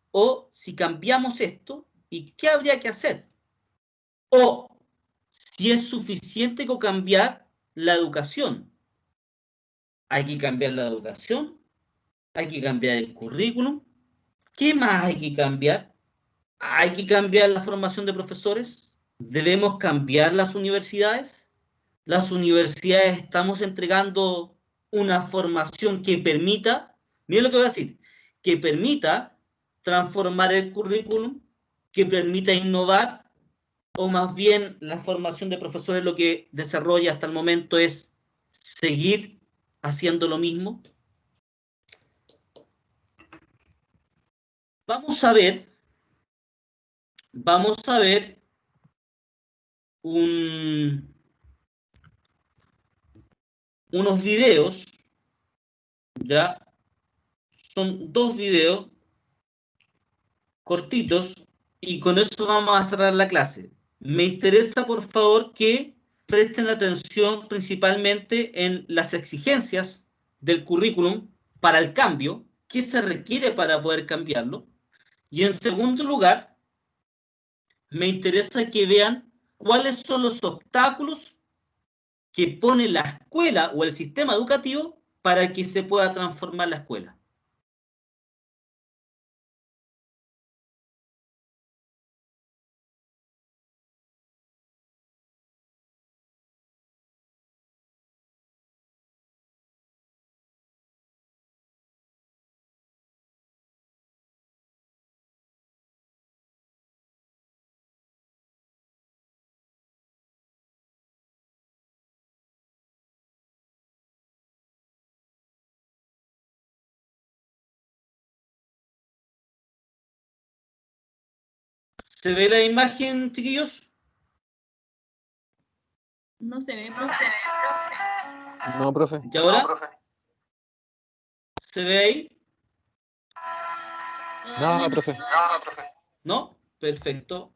o si cambiamos esto y qué habría que hacer. O si es suficiente con cambiar la educación. Hay que cambiar la educación, hay que cambiar el currículum. ¿Qué más hay que cambiar? ¿Hay que cambiar la formación de profesores? ¿Debemos cambiar las universidades? Las universidades estamos entregando una formación que permita, miren lo que voy a decir, que permita transformar el currículum, que permita innovar, o más bien la formación de profesores lo que desarrolla hasta el momento es seguir haciendo lo mismo. Vamos a ver unos videos, ya son dos videos cortitos y con eso vamos a cerrar la clase. Me interesa, por favor, que presten atención principalmente en las exigencias del currículum para el cambio, qué se requiere para poder cambiarlo. Y en segundo lugar, me interesa que vean cuáles son los obstáculos que pone la escuela o el sistema educativo para que se pueda transformar la escuela. ¿Se ve la imagen, chiquillos? No se ve, profe. No, profe. ¿Y ahora? ¿Se ve ahí? No, profe. ¿No? Perfecto.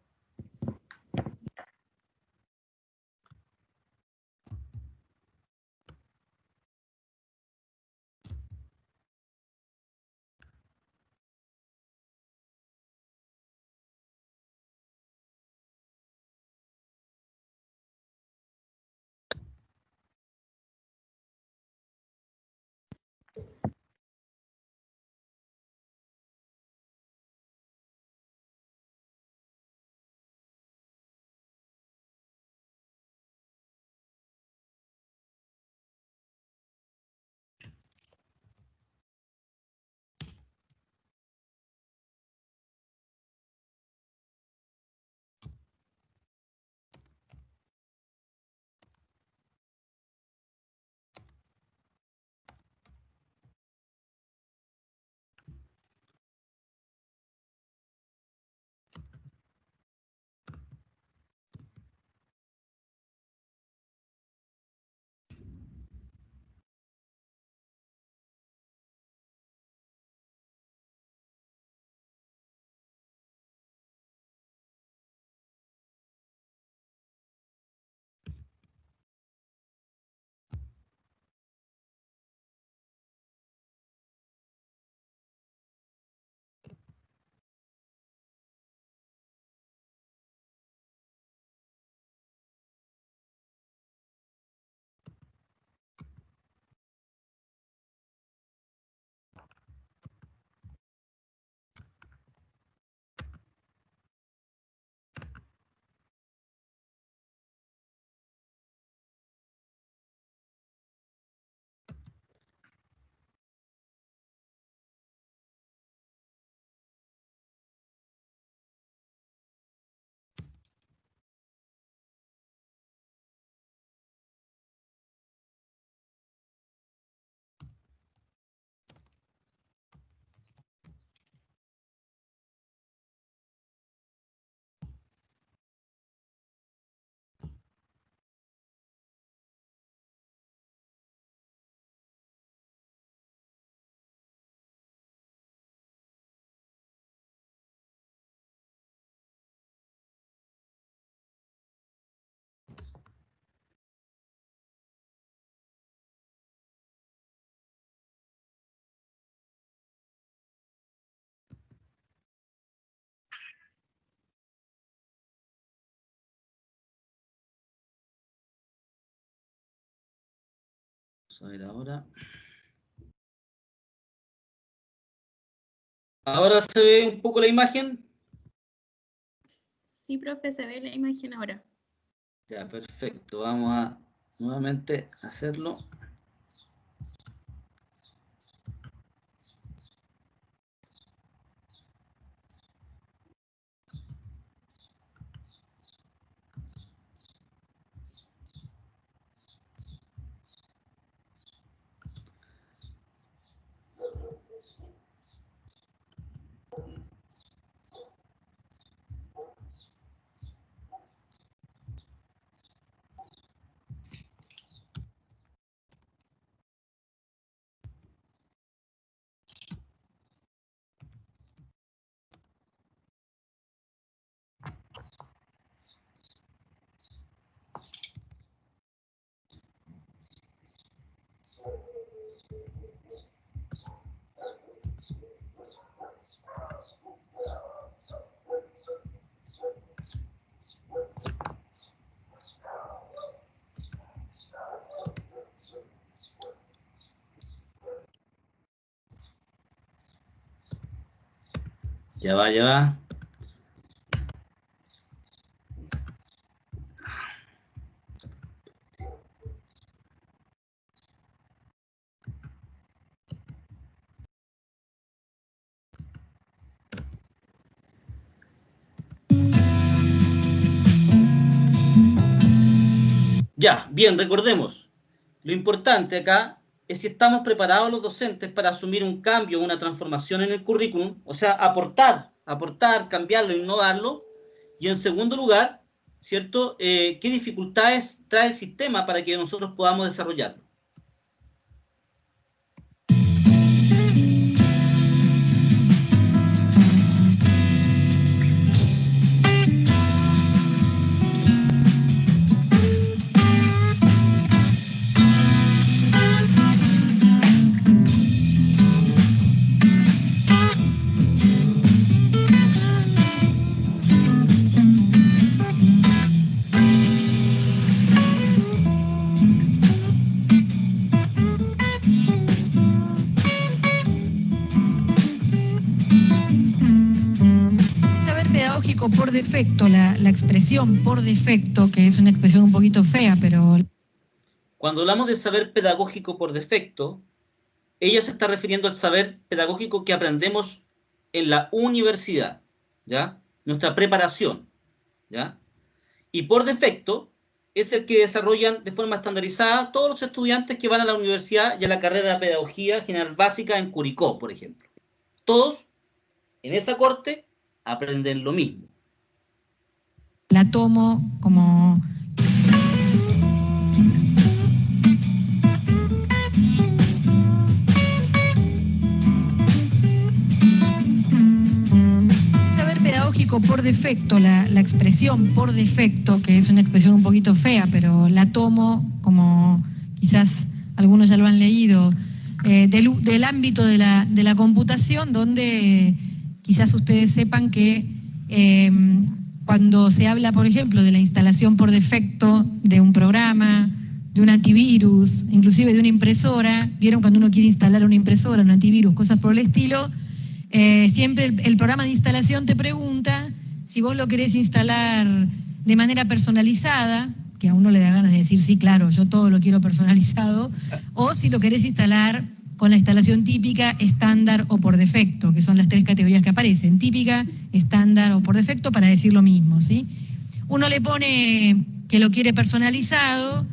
Vamos a ver ahora. ¿Ahora se ve un poco la imagen? Sí, profe, se ve la imagen ahora. Ya, perfecto. Vamos a nuevamente hacerlo. Ya va, ya va. Ya, bien, recordemos. Lo importante acá es si estamos preparados los docentes para asumir un cambio, una transformación en el currículum, o sea, aportar, cambiarlo, innovarlo, Y en segundo lugar, ¿cierto? ¿Qué dificultades trae el sistema para que nosotros podamos desarrollarlo? Saber pedagógico por defecto, la expresión por defecto, que es una expresión un poquito fea, pero... Cuando hablamos de saber pedagógico por defecto, ella se está refiriendo al saber pedagógico que aprendemos en la universidad, ¿ya? Nuestra preparación, ¿ya? Y por defecto es el que desarrollan de forma estandarizada todos los estudiantes que van a la universidad y a la carrera de Pedagogía General Básica en Curicó, por ejemplo. Todos en esa corte aprenden lo mismo. La tomo como... Saber pedagógico por defecto, la expresión por defecto, que es una expresión un poquito fea, pero la tomo como quizás algunos ya lo han leído, del ámbito de la computación, donde quizás ustedes sepan que cuando se habla, por ejemplo, de la instalación por defecto de un programa, de un antivirus, inclusive de una impresora, vieron cuando uno quiere instalar una impresora, un antivirus, cosas por el estilo, siempre el programa de instalación te pregunta si vos lo querés instalar de manera personalizada, que a uno le da ganas de decir, sí, claro, yo todo lo quiero personalizado, o si lo querés instalar con la instalación típica, estándar o por defecto, que son las tres categorías que aparecen, típica, estándar o por defecto, para decir lo mismo, ¿sí? Uno le pone que lo quiere personalizado,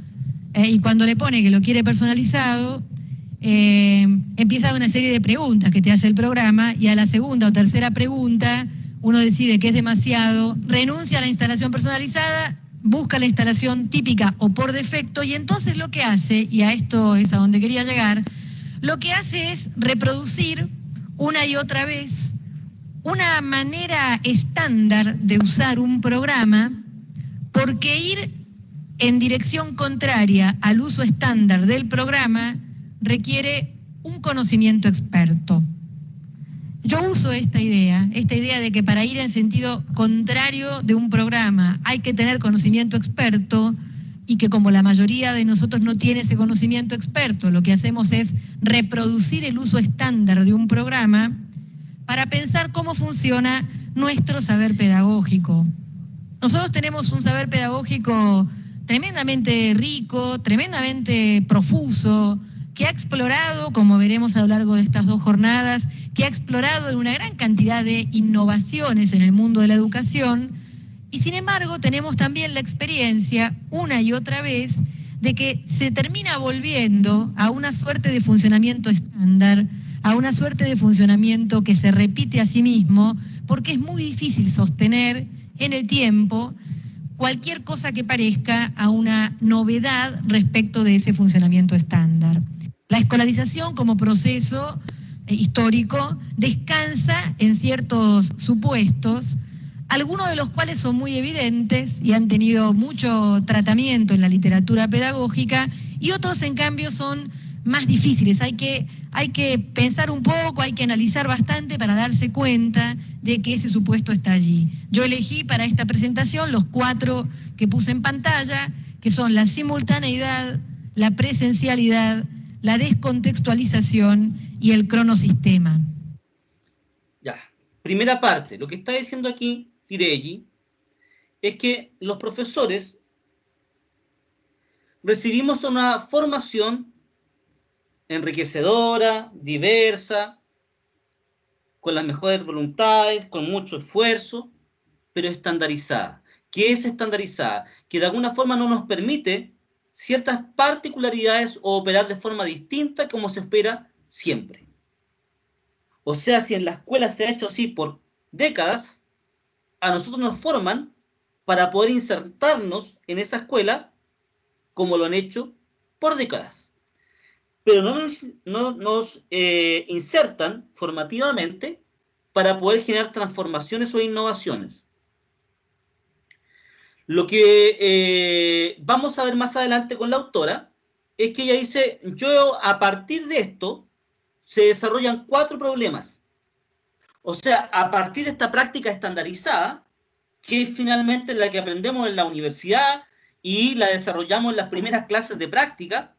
y cuando le pone que lo quiere personalizado, empieza una serie de preguntas que te hace el programa, y a la segunda o tercera pregunta uno decide que es demasiado, renuncia a la instalación personalizada, busca la instalación típica o por defecto, y entonces lo que hace, y a esto es a donde quería llegar, lo que hace es reproducir una y otra vez una manera estándar de usar un programa, porque ir en dirección contraria al uso estándar del programa requiere un conocimiento experto. Yo uso esta idea de que para ir en sentido contrario de un programa hay que tener conocimiento experto, y que como la mayoría de nosotros no tiene ese conocimiento experto, lo que hacemos es reproducir el uso estándar de un programa para pensar cómo funciona nuestro saber pedagógico. Nosotros tenemos un saber pedagógico tremendamente rico, tremendamente profuso, que ha explorado, como veremos a lo largo de estas 2 jornadas, que ha explorado en una gran cantidad de innovaciones en el mundo de la educación, y sin embargo tenemos también la experiencia, una y otra vez, de que se termina volviendo a una suerte de funcionamiento estándar, a una suerte de funcionamiento que se repite a sí mismo, porque es muy difícil sostener en el tiempo cualquier cosa que parezca a una novedad respecto de ese funcionamiento estándar. La escolarización como proceso histórico descansa en ciertos supuestos, algunos de los cuales son muy evidentes y han tenido mucho tratamiento en la literatura pedagógica, y otros en cambio son más difíciles. Hay que pensar un poco, hay que analizar bastante para darse cuenta de que ese supuesto está allí. Yo elegí para esta presentación los 4 que puse en pantalla, que son la simultaneidad, la presencialidad, la descontextualización y el cronosistema. Ya, primera parte, lo que está diciendo aquí Fireggi es que los profesores recibimos una formación enriquecedora, diversa, con las mejores voluntades, con mucho esfuerzo, pero estandarizada. ¿Qué es estandarizada? Que de alguna forma no nos permite ciertas particularidades o operar de forma distinta como se espera siempre. O sea, si en la escuela se ha hecho así por décadas, a nosotros nos forman para poder insertarnos en esa escuela como lo han hecho por décadas. Pero no nos insertan formativamente para poder generar transformaciones o innovaciones. Lo que vamos a ver más adelante con la autora es que ella dice, yo a partir de esto se desarrollan 4 problemas. O sea, a partir de esta práctica estandarizada, que es finalmente la que aprendemos en la universidad y la desarrollamos en las primeras clases de práctica,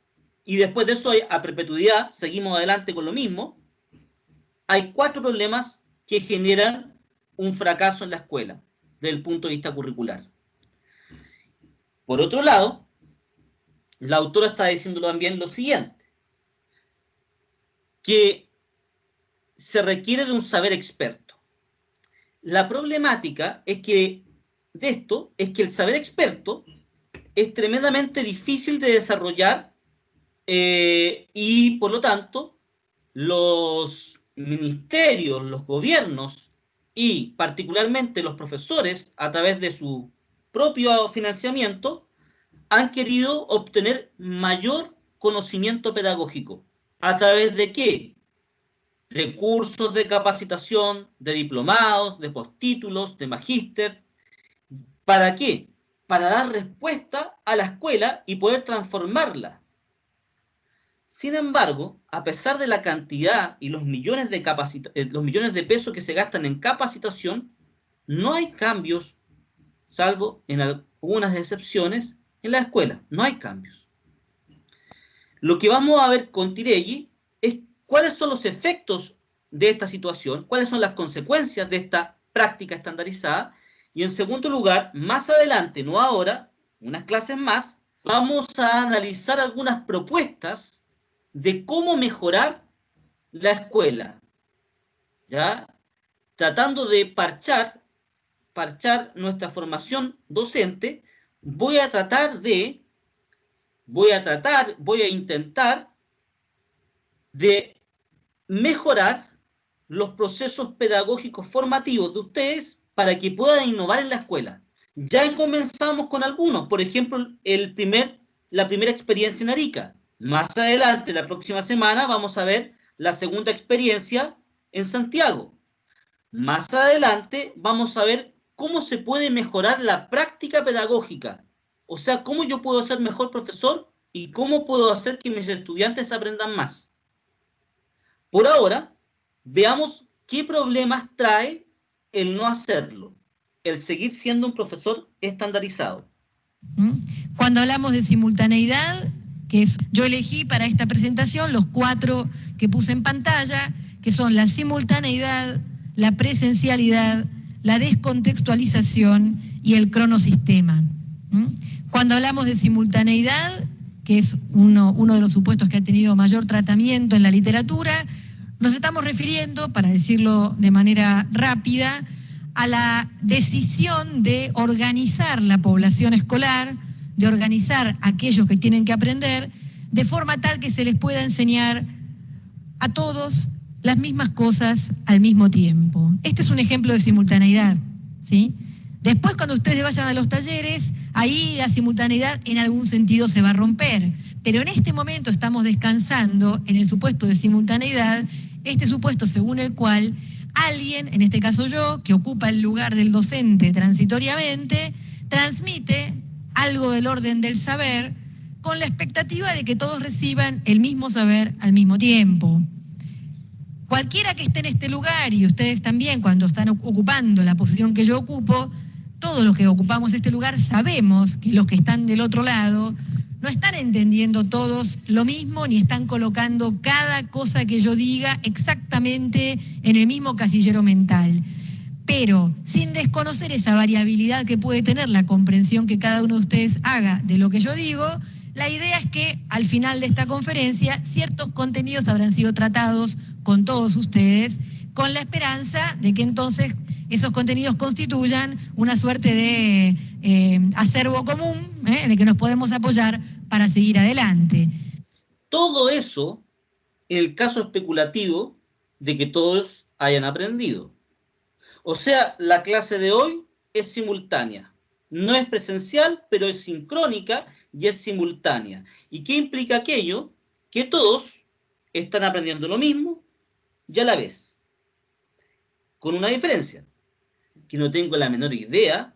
y después de eso a perpetuidad seguimos adelante con lo mismo, hay 4 problemas que generan un fracaso en la escuela desde el punto de vista curricular. Por otro lado, la autora está diciendo también lo siguiente, que se requiere de un saber experto. La problemática es que de esto es que el saber experto es tremendamente difícil de desarrollar y por lo tanto los ministerios, los gobiernos y particularmente los profesores a través de su propio financiamiento han querido obtener mayor conocimiento pedagógico. ¿A través de qué? De cursos de capacitación, de diplomados, de postítulos, de magíster. ¿Para qué? Para dar respuesta a la escuela y poder transformarla. Sin embargo, a pesar de la cantidad y los millones de pesos que se gastan en capacitación, no hay cambios, salvo en algunas excepciones, en la escuela. No hay cambios. Lo que vamos a ver con Tirelli es cuáles son los efectos de esta situación, cuáles son las consecuencias de esta práctica estandarizada, y en segundo lugar, más adelante, no ahora, unas clases más, vamos a analizar algunas propuestas de cómo mejorar la escuela, ¿ya? Tratando de parchar nuestra formación docente, voy a intentar de mejorar los procesos pedagógicos formativos de ustedes para que puedan innovar en la escuela. Ya comenzamos con algunos, por ejemplo, la primera experiencia en Arica. Más adelante, la próxima semana, vamos a ver la segunda experiencia en Santiago. Más adelante, vamos a ver cómo se puede mejorar la práctica pedagógica. O sea, cómo yo puedo ser mejor profesor y cómo puedo hacer que mis estudiantes aprendan más. Por ahora, veamos qué problemas trae el no hacerlo, el seguir siendo un profesor estandarizado. Cuando hablamos de simultaneidad, yo elegí para esta presentación los 4 que puse en pantalla, que son la simultaneidad, la presencialidad, la descontextualización y el cronosistema. Cuando hablamos de simultaneidad, que es uno de los supuestos que ha tenido mayor tratamiento en la literatura, nos estamos refiriendo, para decirlo de manera rápida, a la decisión de organizar la población escolar, de organizar a aquellos que tienen que aprender, de forma tal que se les pueda enseñar a todos las mismas cosas al mismo tiempo. Este es un ejemplo de simultaneidad, ¿sí? Después, cuando ustedes vayan a los talleres, ahí la simultaneidad en algún sentido se va a romper. Pero en este momento estamos descansando en el supuesto de simultaneidad, este supuesto según el cual alguien, en este caso yo, que ocupa el lugar del docente transitoriamente, transmite algo del orden del saber con la expectativa de que todos reciban el mismo saber al mismo tiempo. Cualquiera que esté en este lugar, y ustedes también cuando están ocupando la posición que yo ocupo, todos los que ocupamos este lugar sabemos que los que están del otro lado no están entendiendo todos lo mismo, ni están colocando cada cosa que yo diga exactamente en el mismo casillero mental. Pero sin desconocer esa variabilidad que puede tener la comprensión que cada uno de ustedes haga de lo que yo digo, la idea es que al final de esta conferencia ciertos contenidos habrán sido tratados con todos ustedes, con la esperanza de que entonces esos contenidos constituyan una suerte de acervo común en el que nos podemos apoyar para seguir adelante. Todo eso en el caso especulativo de que todos hayan aprendido. O sea, la clase de hoy es simultánea. no es presencial, pero es sincrónica y es simultánea. ¿Y qué implica aquello? Que todos están aprendiendo lo mismo y a la vez. Con una diferencia, que no tengo la menor idea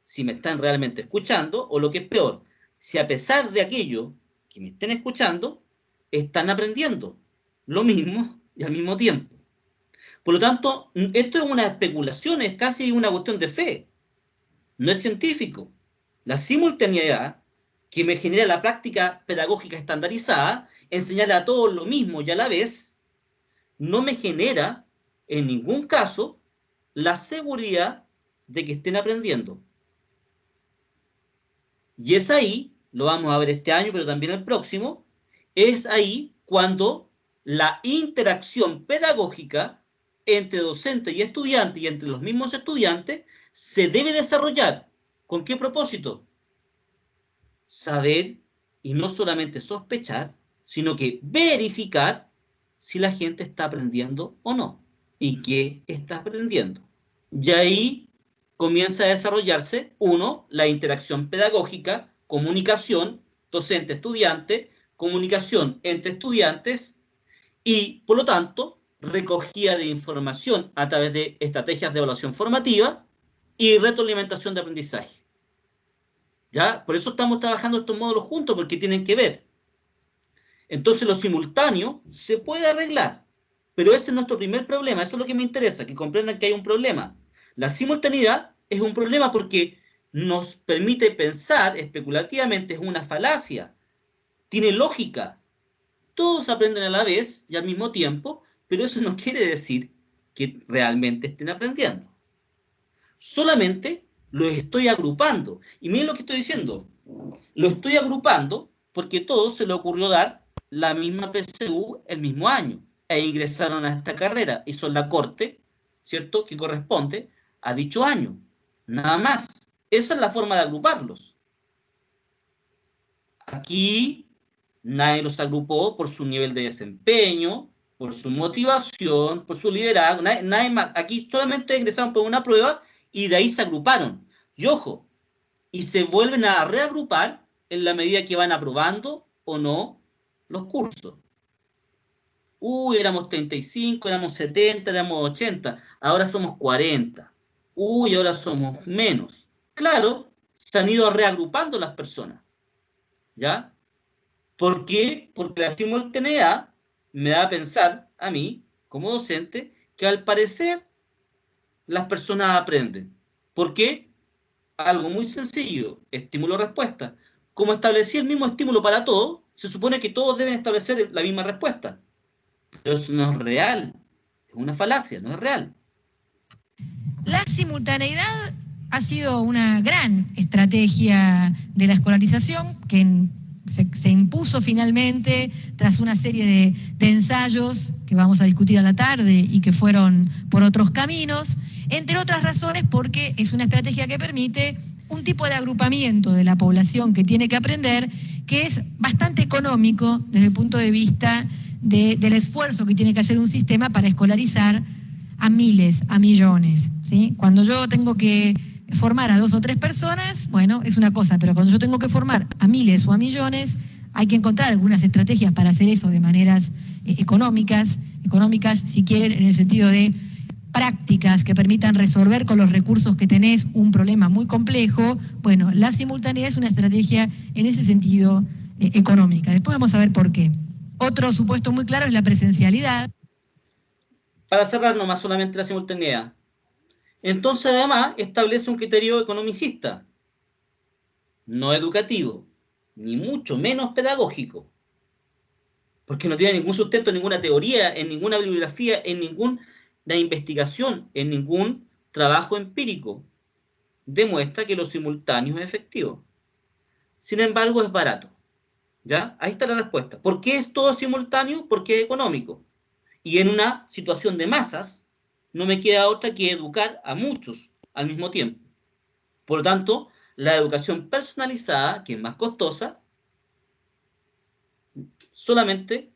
si me están realmente escuchando, o lo que es peor, si a pesar de aquello que me estén escuchando, están aprendiendo lo mismo y al mismo tiempo. Por lo tanto, esto es una especulación, es casi una cuestión de fe. No es científico. La simultaneidad que me genera la práctica pedagógica estandarizada, enseñarle a todos lo mismo y a la vez, no me genera en ningún caso la seguridad de que estén aprendiendo. Y es ahí, lo vamos a ver este año, pero también el próximo, es ahí cuando la interacción pedagógica entre docente y estudiante y entre los mismos estudiantes se debe desarrollar. ¿Con qué propósito? Saber, y no solamente sospechar, sino que verificar si la gente está aprendiendo o no, y qué está aprendiendo. Y ahí comienza a desarrollarse, uno, la interacción pedagógica, comunicación docente-estudiante, comunicación entre estudiantes y, por lo tanto, recogida de información a través de estrategias de evaluación formativa y retroalimentación de aprendizaje. ¿Ya? Por eso estamos trabajando estos módulos juntos, porque tienen que ver. Entonces, lo simultáneo se puede arreglar, pero ese es nuestro primer problema. Eso es lo que me interesa, que comprendan que hay un problema. La simultaneidad es un problema porque nos permite pensar especulativamente, es una falacia, tiene lógica. Todos aprenden a la vez y al mismo tiempo, pero eso no quiere decir que realmente estén aprendiendo. Solamente los estoy agrupando. Y miren lo que estoy diciendo. Lo estoy agrupando porque a todos se le ocurrió dar la misma PSU el mismo año e ingresaron a esta carrera. Y son la corte, ¿cierto?, que corresponde a dicho año. Nada más. Esa es la forma de agruparlos. Aquí nadie los agrupó por su nivel de desempeño, por su motivación, por su liderazgo. Nadie más. Aquí solamente ingresaron por una prueba y de ahí se agruparon. Y ojo, y se vuelven a reagrupar en la medida que van aprobando o no los cursos. Uy, éramos 35, éramos 70, éramos 80, ahora somos 40. Uy, ahora somos menos. Claro, se han ido reagrupando las personas. ¿Ya? ¿Por qué? Porque la simultaneidad me da a pensar a mí, como docente, que al parecer las personas aprenden. ¿Por qué? Algo muy sencillo, estímulo-respuesta. Como establecí el mismo estímulo para todos, se supone que todos deben establecer la misma respuesta. Pero eso no es real. Es una falacia, no es real. La simultaneidad ha sido una gran estrategia de la escolarización que se impuso finalmente tras una serie de ensayos que vamos a discutir a la tarde y que fueron por otros caminos, entre otras razones porque es una estrategia que permite un tipo de agrupamiento de la población que tiene que aprender que es bastante económico desde el punto de vista del esfuerzo que tiene que hacer un sistema para escolarizar a miles, a millones, ¿sí? Cuando yo tengo que formar a 2 o 3 personas, bueno, es una cosa, pero cuando yo tengo que formar a miles o a millones, hay que encontrar algunas estrategias para hacer eso de maneras económicas, si quieren, en el sentido de prácticas que permitan resolver con los recursos que tenés un problema muy complejo. Bueno, la simultaneidad es una estrategia en ese sentido económica. Después vamos a ver por qué. Otro supuesto muy claro es la presencialidad. Para cerrar nomás solamente la simultaneidad. Entonces, además, establece un criterio economicista, no educativo, ni mucho menos pedagógico, porque no tiene ningún sustento, en ninguna teoría, en ninguna bibliografía, en ninguna investigación, en ningún trabajo empírico. Demuestra que lo simultáneo es efectivo. Sin embargo, es barato. ¿Ya? Ahí está la respuesta. ¿Por qué es todo simultáneo? Porque es económico. Y en una situación de masas, no me queda otra que educar a muchos al mismo tiempo. Por lo tanto, la educación personalizada, que es más costosa, solamente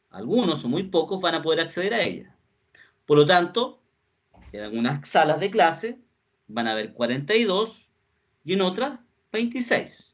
algunos o muy pocos van a poder acceder a ella. Por lo tanto, en algunas salas de clase van a haber 42, y en otras 26.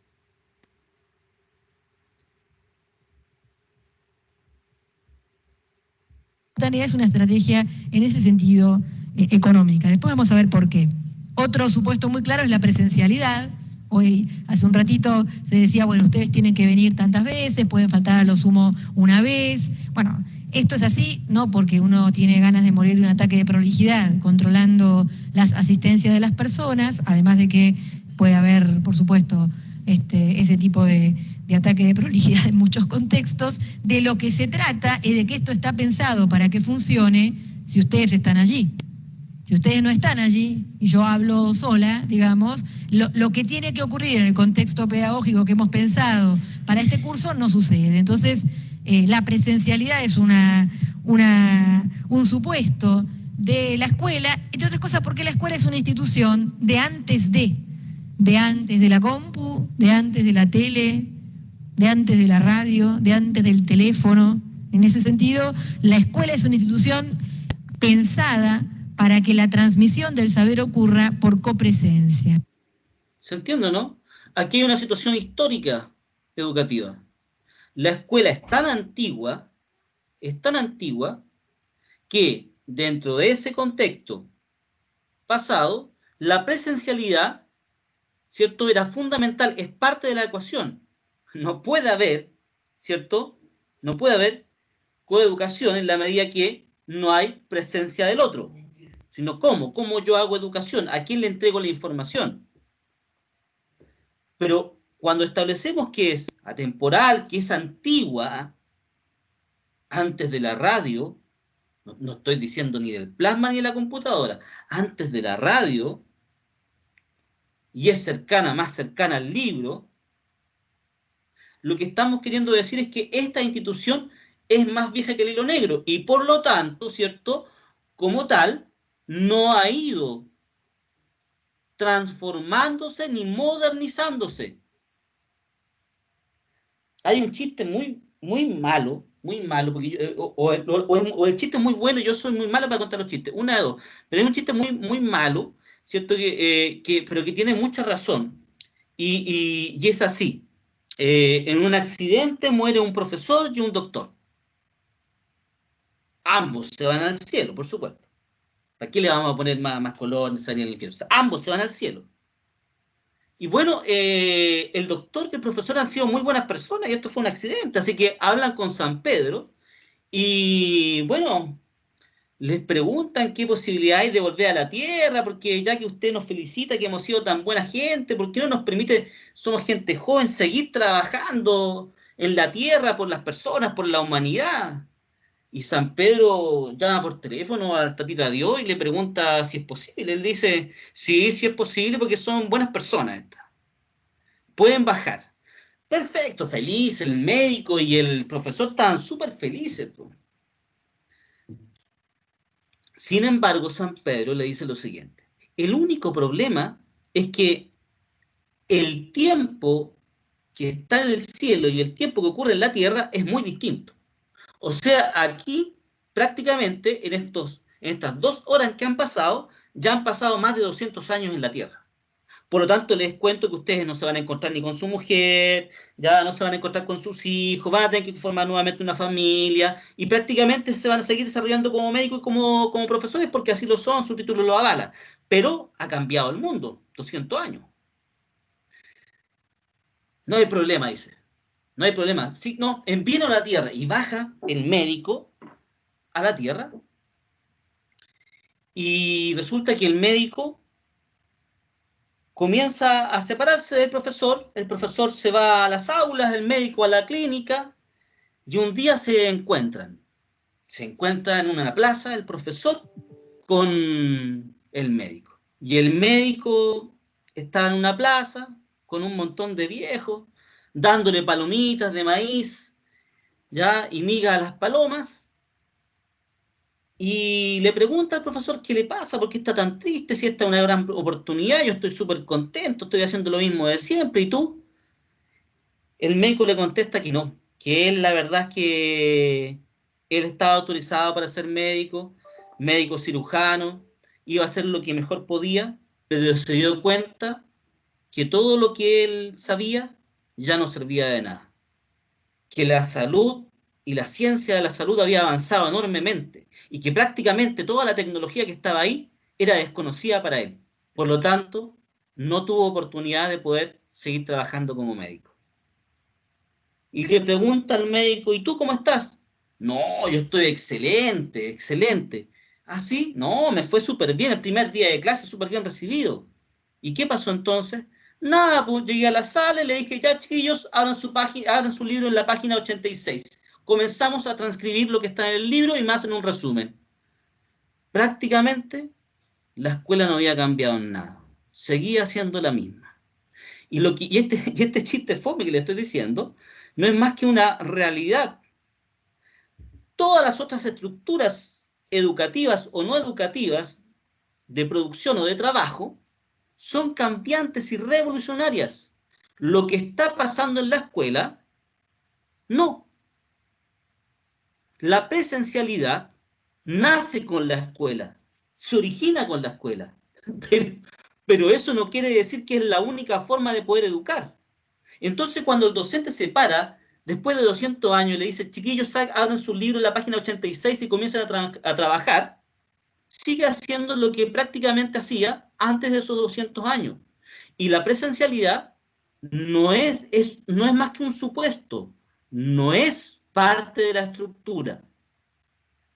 Es una estrategia en ese sentido económica. Después vamos a ver por qué. Otro supuesto muy claro es la presencialidad. Hoy, hace un ratito, se decía, bueno, ustedes tienen que venir tantas veces, pueden faltar a lo sumo una vez. Bueno, esto es así, no porque uno tiene ganas de morir de un ataque de prolijidad, controlando las asistencias de las personas, además de que puede haber, por supuesto, ese tipo de ataque de prolijidad en muchos contextos. De lo que se trata es de que esto está pensado para que funcione si ustedes están allí. Si ustedes no están allí, y yo hablo sola, digamos, lo que tiene que ocurrir en el contexto pedagógico que hemos pensado para este curso no sucede. Entonces, la presencialidad es un supuesto de la escuela, entre otras cosas porque la escuela es una institución de antes de la compu, de antes de la tele, de antes de la radio, de antes del teléfono. En ese sentido, la escuela es una institución pensada para que la transmisión del saber ocurra por copresencia. ¿Se entiende, no? Aquí hay una situación histórica educativa. La escuela es tan antigua que dentro de ese contexto pasado, la presencialidad, ¿cierto?, era fundamental, es parte de la ecuación. No puede haber, ¿cierto?, no puede haber coeducación en la medida que no hay presencia del otro. Sino ¿cómo yo hago educación? ¿A quién le entrego la información? Pero cuando establecemos que es atemporal, que es antigua, antes de la radio, no estoy diciendo ni del plasma ni de la computadora, antes de la radio, y es más cercana al libro, lo que estamos queriendo decir es que esta institución es más vieja que el hilo negro, y por lo tanto, ¿cierto?, como tal, no ha ido transformándose ni modernizándose. Hay un chiste muy malo, porque o el chiste es muy bueno y yo soy muy malo para contar los chistes, una de dos, pero hay un chiste muy malo, ¿cierto? Pero que tiene mucha razón, y es así. En un accidente muere un profesor y un doctor. Ambos se van al cielo, por supuesto. ¿Para qué le vamos a poner más color necesario al infierno? O sea, ambos se van al cielo. Y bueno, el doctor y el profesor han sido muy buenas personas y esto fue un accidente, así que hablan con San Pedro y bueno, les preguntan qué posibilidad hay de volver a la tierra, porque ya que usted nos felicita que hemos sido tan buena gente, ¿por qué no nos permite, somos gente joven, seguir trabajando en la tierra por las personas, por la humanidad? Y San Pedro llama por teléfono al Tatita Dios y le pregunta si es posible. Él dice, sí, sí es posible porque son buenas personas estas. Pueden bajar. Perfecto, feliz, el médico y el profesor estaban súper felices. Sin embargo, San Pedro le dice lo siguiente. El único problema es que el tiempo que está en el cielo y el tiempo que ocurre en la tierra es muy distinto. O sea, aquí prácticamente en estas 2 horas que han pasado, ya han pasado más de 200 años en la tierra. Por lo tanto, les cuento que ustedes no se van a encontrar ni con su mujer, ya no se van a encontrar con sus hijos, van a tener que formar nuevamente una familia y prácticamente se van a seguir desarrollando como médicos y como profesores porque así lo son, su título lo avala. Pero ha cambiado el mundo, 200 años. No hay problema, dice. No hay problema. Sí, no, envíen a la tierra y baja el médico a la tierra y resulta que el médico comienza a separarse del profesor, el profesor se va a las aulas, el médico a la clínica, y un día se encuentran en una plaza el profesor con el médico, y el médico está en una plaza con un montón de viejos, dándole palomitas de maíz, ya, y miga a las palomas, y le pregunta al profesor qué le pasa, por qué está tan triste, si esta es una gran oportunidad, yo estoy súper contento, estoy haciendo lo mismo de siempre, ¿y tú? El médico le contesta que no, que él la verdad es que él estaba autorizado para ser médico cirujano, iba a hacer lo que mejor podía, pero se dio cuenta que todo lo que él sabía ya no servía de nada. Que la salud y la ciencia de la salud había avanzado enormemente y que prácticamente toda la tecnología que estaba ahí era desconocida para él. Por lo tanto, no tuvo oportunidad de poder seguir trabajando como médico. Y le pregunta al médico, ¿y tú cómo estás? No, yo estoy excelente, excelente. ¿Ah, sí? No, me fue súper bien el primer día de clase, súper bien recibido. ¿Y qué pasó entonces? Nada, pues llegué a la sala y le dije, ya chiquillos, abran su libro en la página 86. Comenzamos a transcribir lo que está en el libro y me hacen un resumen. Prácticamente, la escuela no había cambiado en nada. Seguía siendo la misma. Y este chiste fome que le estoy diciendo no es más que una realidad. Todas las otras estructuras educativas o no educativas de producción o de trabajo son cambiantes y revolucionarias. Lo que está pasando en la escuela, no. La presencialidad nace con la escuela, se origina con la escuela, pero eso no quiere decir que es la única forma de poder educar. Entonces, cuando el docente se para, después de 200 años, y le dice, chiquillos, abran su libro en la página 86 y comiencen a trabajar, sigue haciendo lo que prácticamente hacía antes de esos 200 años. Y la presencialidad no es más que un supuesto, no es parte de la estructura.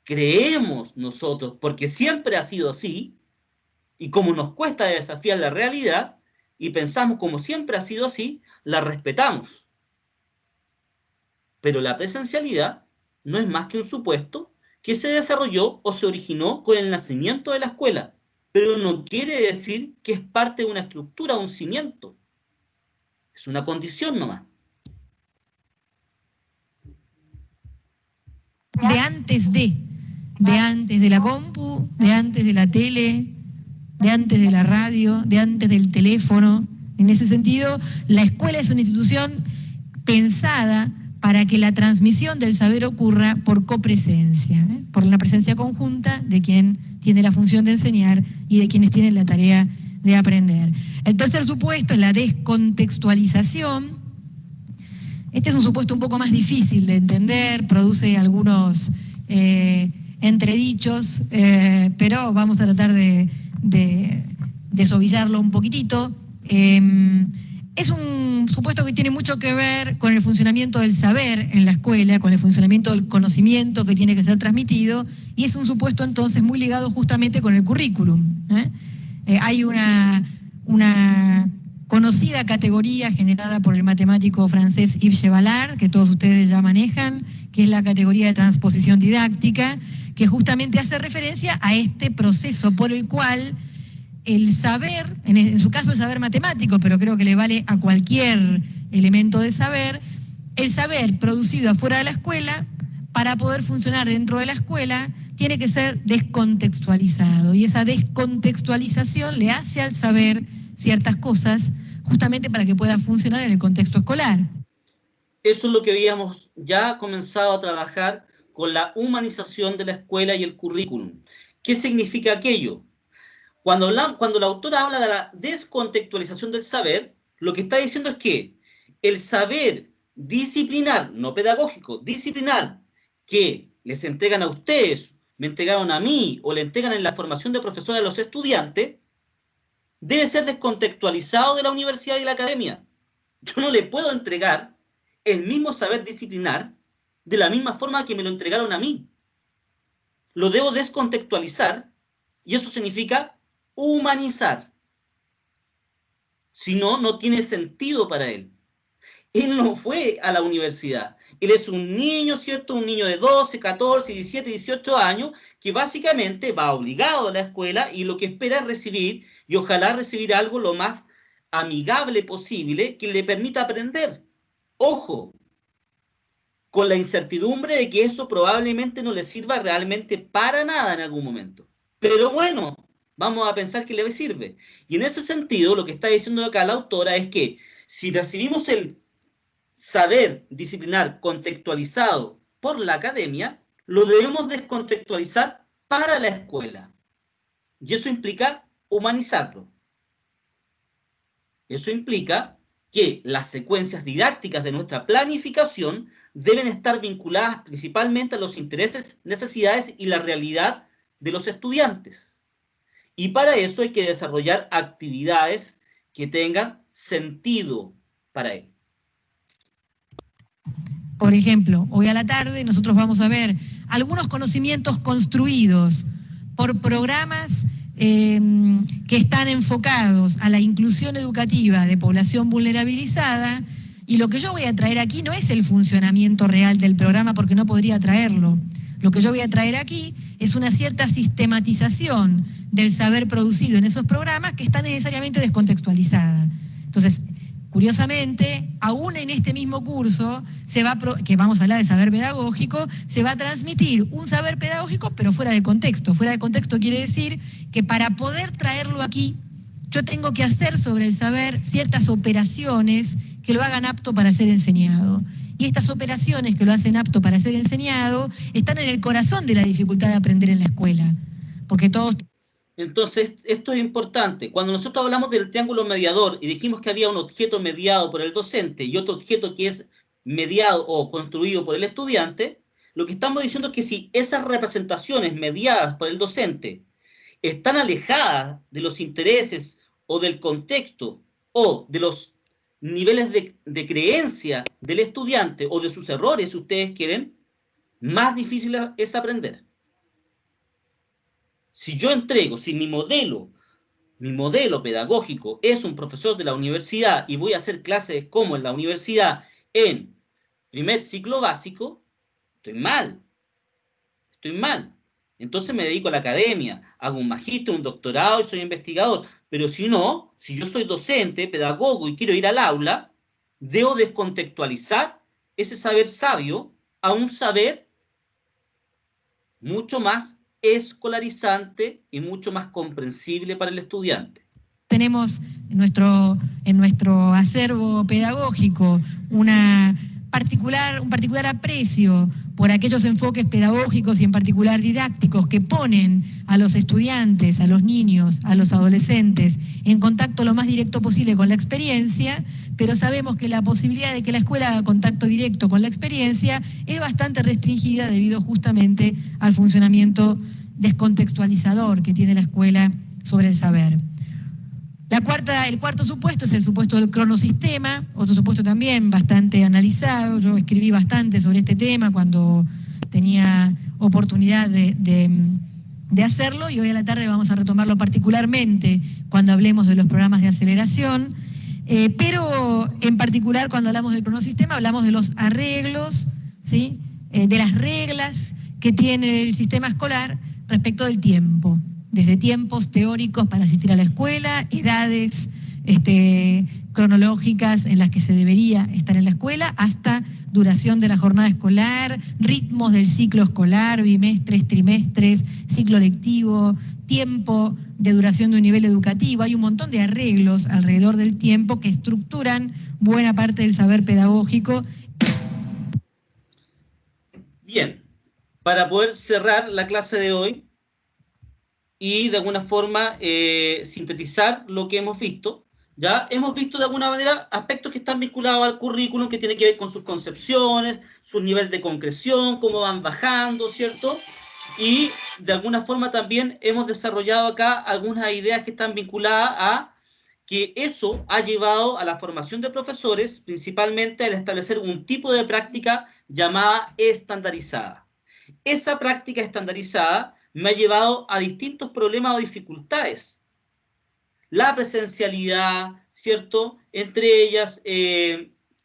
Creemos nosotros, porque siempre ha sido así, y como nos cuesta desafiar la realidad, y pensamos como siempre ha sido así, la respetamos. Pero la presencialidad no es más que un supuesto que se desarrolló o se originó con el nacimiento de la escuela, pero no quiere decir que es parte de una estructura o un cimiento. Es una condición nomás. De antes de la compu, de antes de la tele, de antes de la radio, de antes del teléfono. En ese sentido, la escuela es una institución pensada para que la transmisión del saber ocurra por copresencia, por la presencia conjunta de quien tiene la función de enseñar y de quienes tienen la tarea de aprender. El tercer supuesto es la descontextualización. Este es un supuesto un poco más difícil de entender, produce algunos entredichos, pero vamos a tratar de suavizarlo un poquitito. Es un supuesto que tiene mucho que ver con el funcionamiento del saber en la escuela, con el funcionamiento del conocimiento que tiene que ser transmitido, y es un supuesto entonces muy ligado justamente con el currículum. Hay una conocida categoría generada por el matemático francés Yves Chevalard, que todos ustedes ya manejan, que es la categoría de transposición didáctica, que justamente hace referencia a este proceso por el cual el saber, en su caso el saber matemático, pero creo que le vale a cualquier elemento de saber, el saber producido afuera de la escuela, para poder funcionar dentro de la escuela, tiene que ser descontextualizado. Y esa descontextualización le hace al saber ciertas cosas, justamente para que pueda funcionar en el contexto escolar. Eso es lo que habíamos ya comenzado a trabajar con la humanización de la escuela y el currículum. ¿Qué significa aquello? Cuando la autora habla de la descontextualización del saber, lo que está diciendo es que el saber disciplinar, no pedagógico, disciplinar, que les entregan a ustedes, me entregaron a mí, o le entregan en la formación de profesores a los estudiantes, debe ser descontextualizado de la universidad y de la academia. Yo no le puedo entregar el mismo saber disciplinar de la misma forma que me lo entregaron a mí. Lo debo descontextualizar, y eso significa humanizar. Si no, no tiene sentido para él. Él no fue a la universidad. Él es un niño, ¿cierto? Un niño de 12, 14, 17, 18 años, que básicamente va obligado a la escuela y lo que espera es recibir, y ojalá recibir algo lo más amigable posible que le permita aprender. Ojo, con la incertidumbre de que eso probablemente no le sirva realmente para nada en algún momento. Pero bueno, vamos a pensar que le sirve. Y en ese sentido, lo que está diciendo acá la autora es que si recibimos el saber disciplinar contextualizado por la academia, lo debemos descontextualizar para la escuela. Y eso implica humanizarlo. Eso implica que las secuencias didácticas de nuestra planificación deben estar vinculadas principalmente a los intereses, necesidades y la realidad de los estudiantes. Y para eso hay que desarrollar actividades que tengan sentido para él. Por ejemplo, hoy a la tarde nosotros vamos a ver algunos conocimientos construidos por programas que están enfocados a la inclusión educativa de población vulnerabilizada, y lo que yo voy a traer aquí no es el funcionamiento real del programa, porque no podría traerlo. Lo que yo voy a traer aquí es una cierta sistematización del saber producido en esos programas que está necesariamente descontextualizada. Entonces, curiosamente, aún en este mismo curso, que vamos a hablar de saber pedagógico, se va a transmitir un saber pedagógico, pero fuera de contexto. Fuera de contexto quiere decir que para poder traerlo aquí, yo tengo que hacer sobre el saber ciertas operaciones que lo hagan apto para ser enseñado. Y estas operaciones que lo hacen apto para ser enseñado están en el corazón de la dificultad de aprender en la escuela. Porque todos... Entonces, esto es importante. Cuando nosotros hablamos del triángulo mediador y dijimos que había un objeto mediado por el docente y otro objeto que es mediado o construido por el estudiante, lo que estamos diciendo es que si esas representaciones mediadas por el docente están alejadas de los intereses o del contexto o de los niveles de creencia del estudiante o de sus errores, si ustedes quieren, más difícil es aprender. Si yo entrego, si mi modelo pedagógico es un profesor de la universidad y voy a hacer clases como en la universidad en primer ciclo básico, estoy mal. Entonces me dedico a la academia, hago un magíster, un doctorado y soy investigador. Pero si no, si yo soy docente, pedagogo y quiero ir al aula, debo descontextualizar ese saber sabio a un saber mucho más escolarizante y mucho más comprensible para el estudiante. Tenemos en nuestro acervo pedagógico un particular aprecio por aquellos enfoques pedagógicos y en particular didácticos que ponen a los estudiantes, a los niños, a los adolescentes en contacto lo más directo posible con la experiencia, pero sabemos que la posibilidad de que la escuela haga contacto directo con la experiencia es bastante restringida debido justamente al funcionamiento descontextualizador que tiene la escuela sobre el saber. El cuarto supuesto es el supuesto del cronosistema, otro supuesto también bastante analizado. Yo escribí bastante sobre este tema cuando tenía oportunidad de hacerlo, y hoy a la tarde vamos a retomarlo particularmente cuando hablemos de los programas de aceleración, pero en particular cuando hablamos del cronosistema hablamos de los arreglos, ¿sí? De las reglas que tiene el sistema escolar respecto del tiempo, desde tiempos teóricos para asistir a la escuela, edades cronológicas en las que se debería estar en la escuela, hasta duración de la jornada escolar, ritmos del ciclo escolar, bimestres, trimestres, ciclo lectivo, tiempo de duración de un nivel educativo. Hay un montón de arreglos alrededor del tiempo que estructuran buena parte del saber pedagógico. Bien, para poder cerrar la clase de hoy y de alguna forma sintetizar lo que hemos visto, ya hemos visto de alguna manera aspectos que están vinculados al currículum, que tienen que ver con sus concepciones, su nivel de concreción, cómo van bajando, ¿cierto? Y de alguna forma también hemos desarrollado acá algunas ideas que están vinculadas a que eso ha llevado a la formación de profesores, principalmente al establecer un tipo de práctica llamada estandarizada. Esa práctica estandarizada me ha llevado a distintos problemas o dificultades. La presencialidad, ¿cierto? Entre ellas,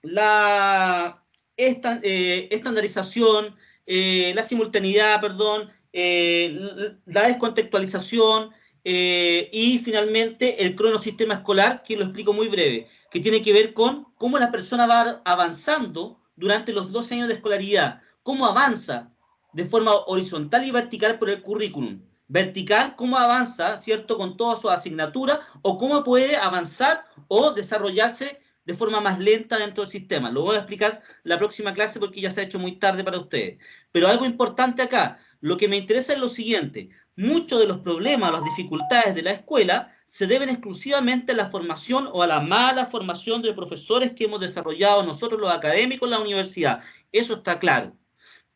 la estandarización, la simultaneidad, perdón, la descontextualización y finalmente el cronosistema escolar, que lo explico muy breve, que tiene que ver con cómo la persona va avanzando durante los 12 años de escolaridad, cómo avanza de forma horizontal y vertical por el currículum. Vertical, cómo avanza, ¿cierto?, con todas sus asignaturas, o cómo puede avanzar o desarrollarse de forma más lenta dentro del sistema. Lo voy a explicar la próxima clase porque ya se ha hecho muy tarde para ustedes. Pero algo importante acá, lo que me interesa es lo siguiente. muchos de los problemas, las dificultades de la escuela se deben exclusivamente a la formación o a la mala formación de profesores que hemos desarrollado nosotros los académicos en la universidad. Eso está claro.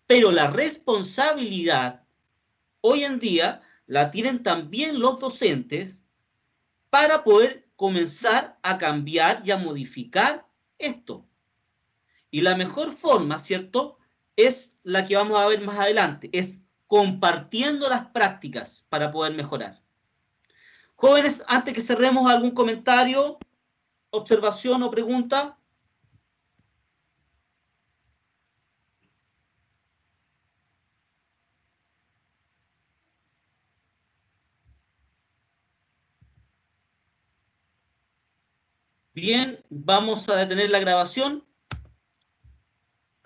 Pero la responsabilidad hoy en día la tienen también los docentes para poder comenzar a cambiar y a modificar esto. Y la mejor forma, ¿cierto?, es la que vamos a ver más adelante, es compartiendo las prácticas para poder mejorar. Jóvenes, antes que cerremos, ¿algún comentario, observación o pregunta? Bien, vamos a detener la grabación.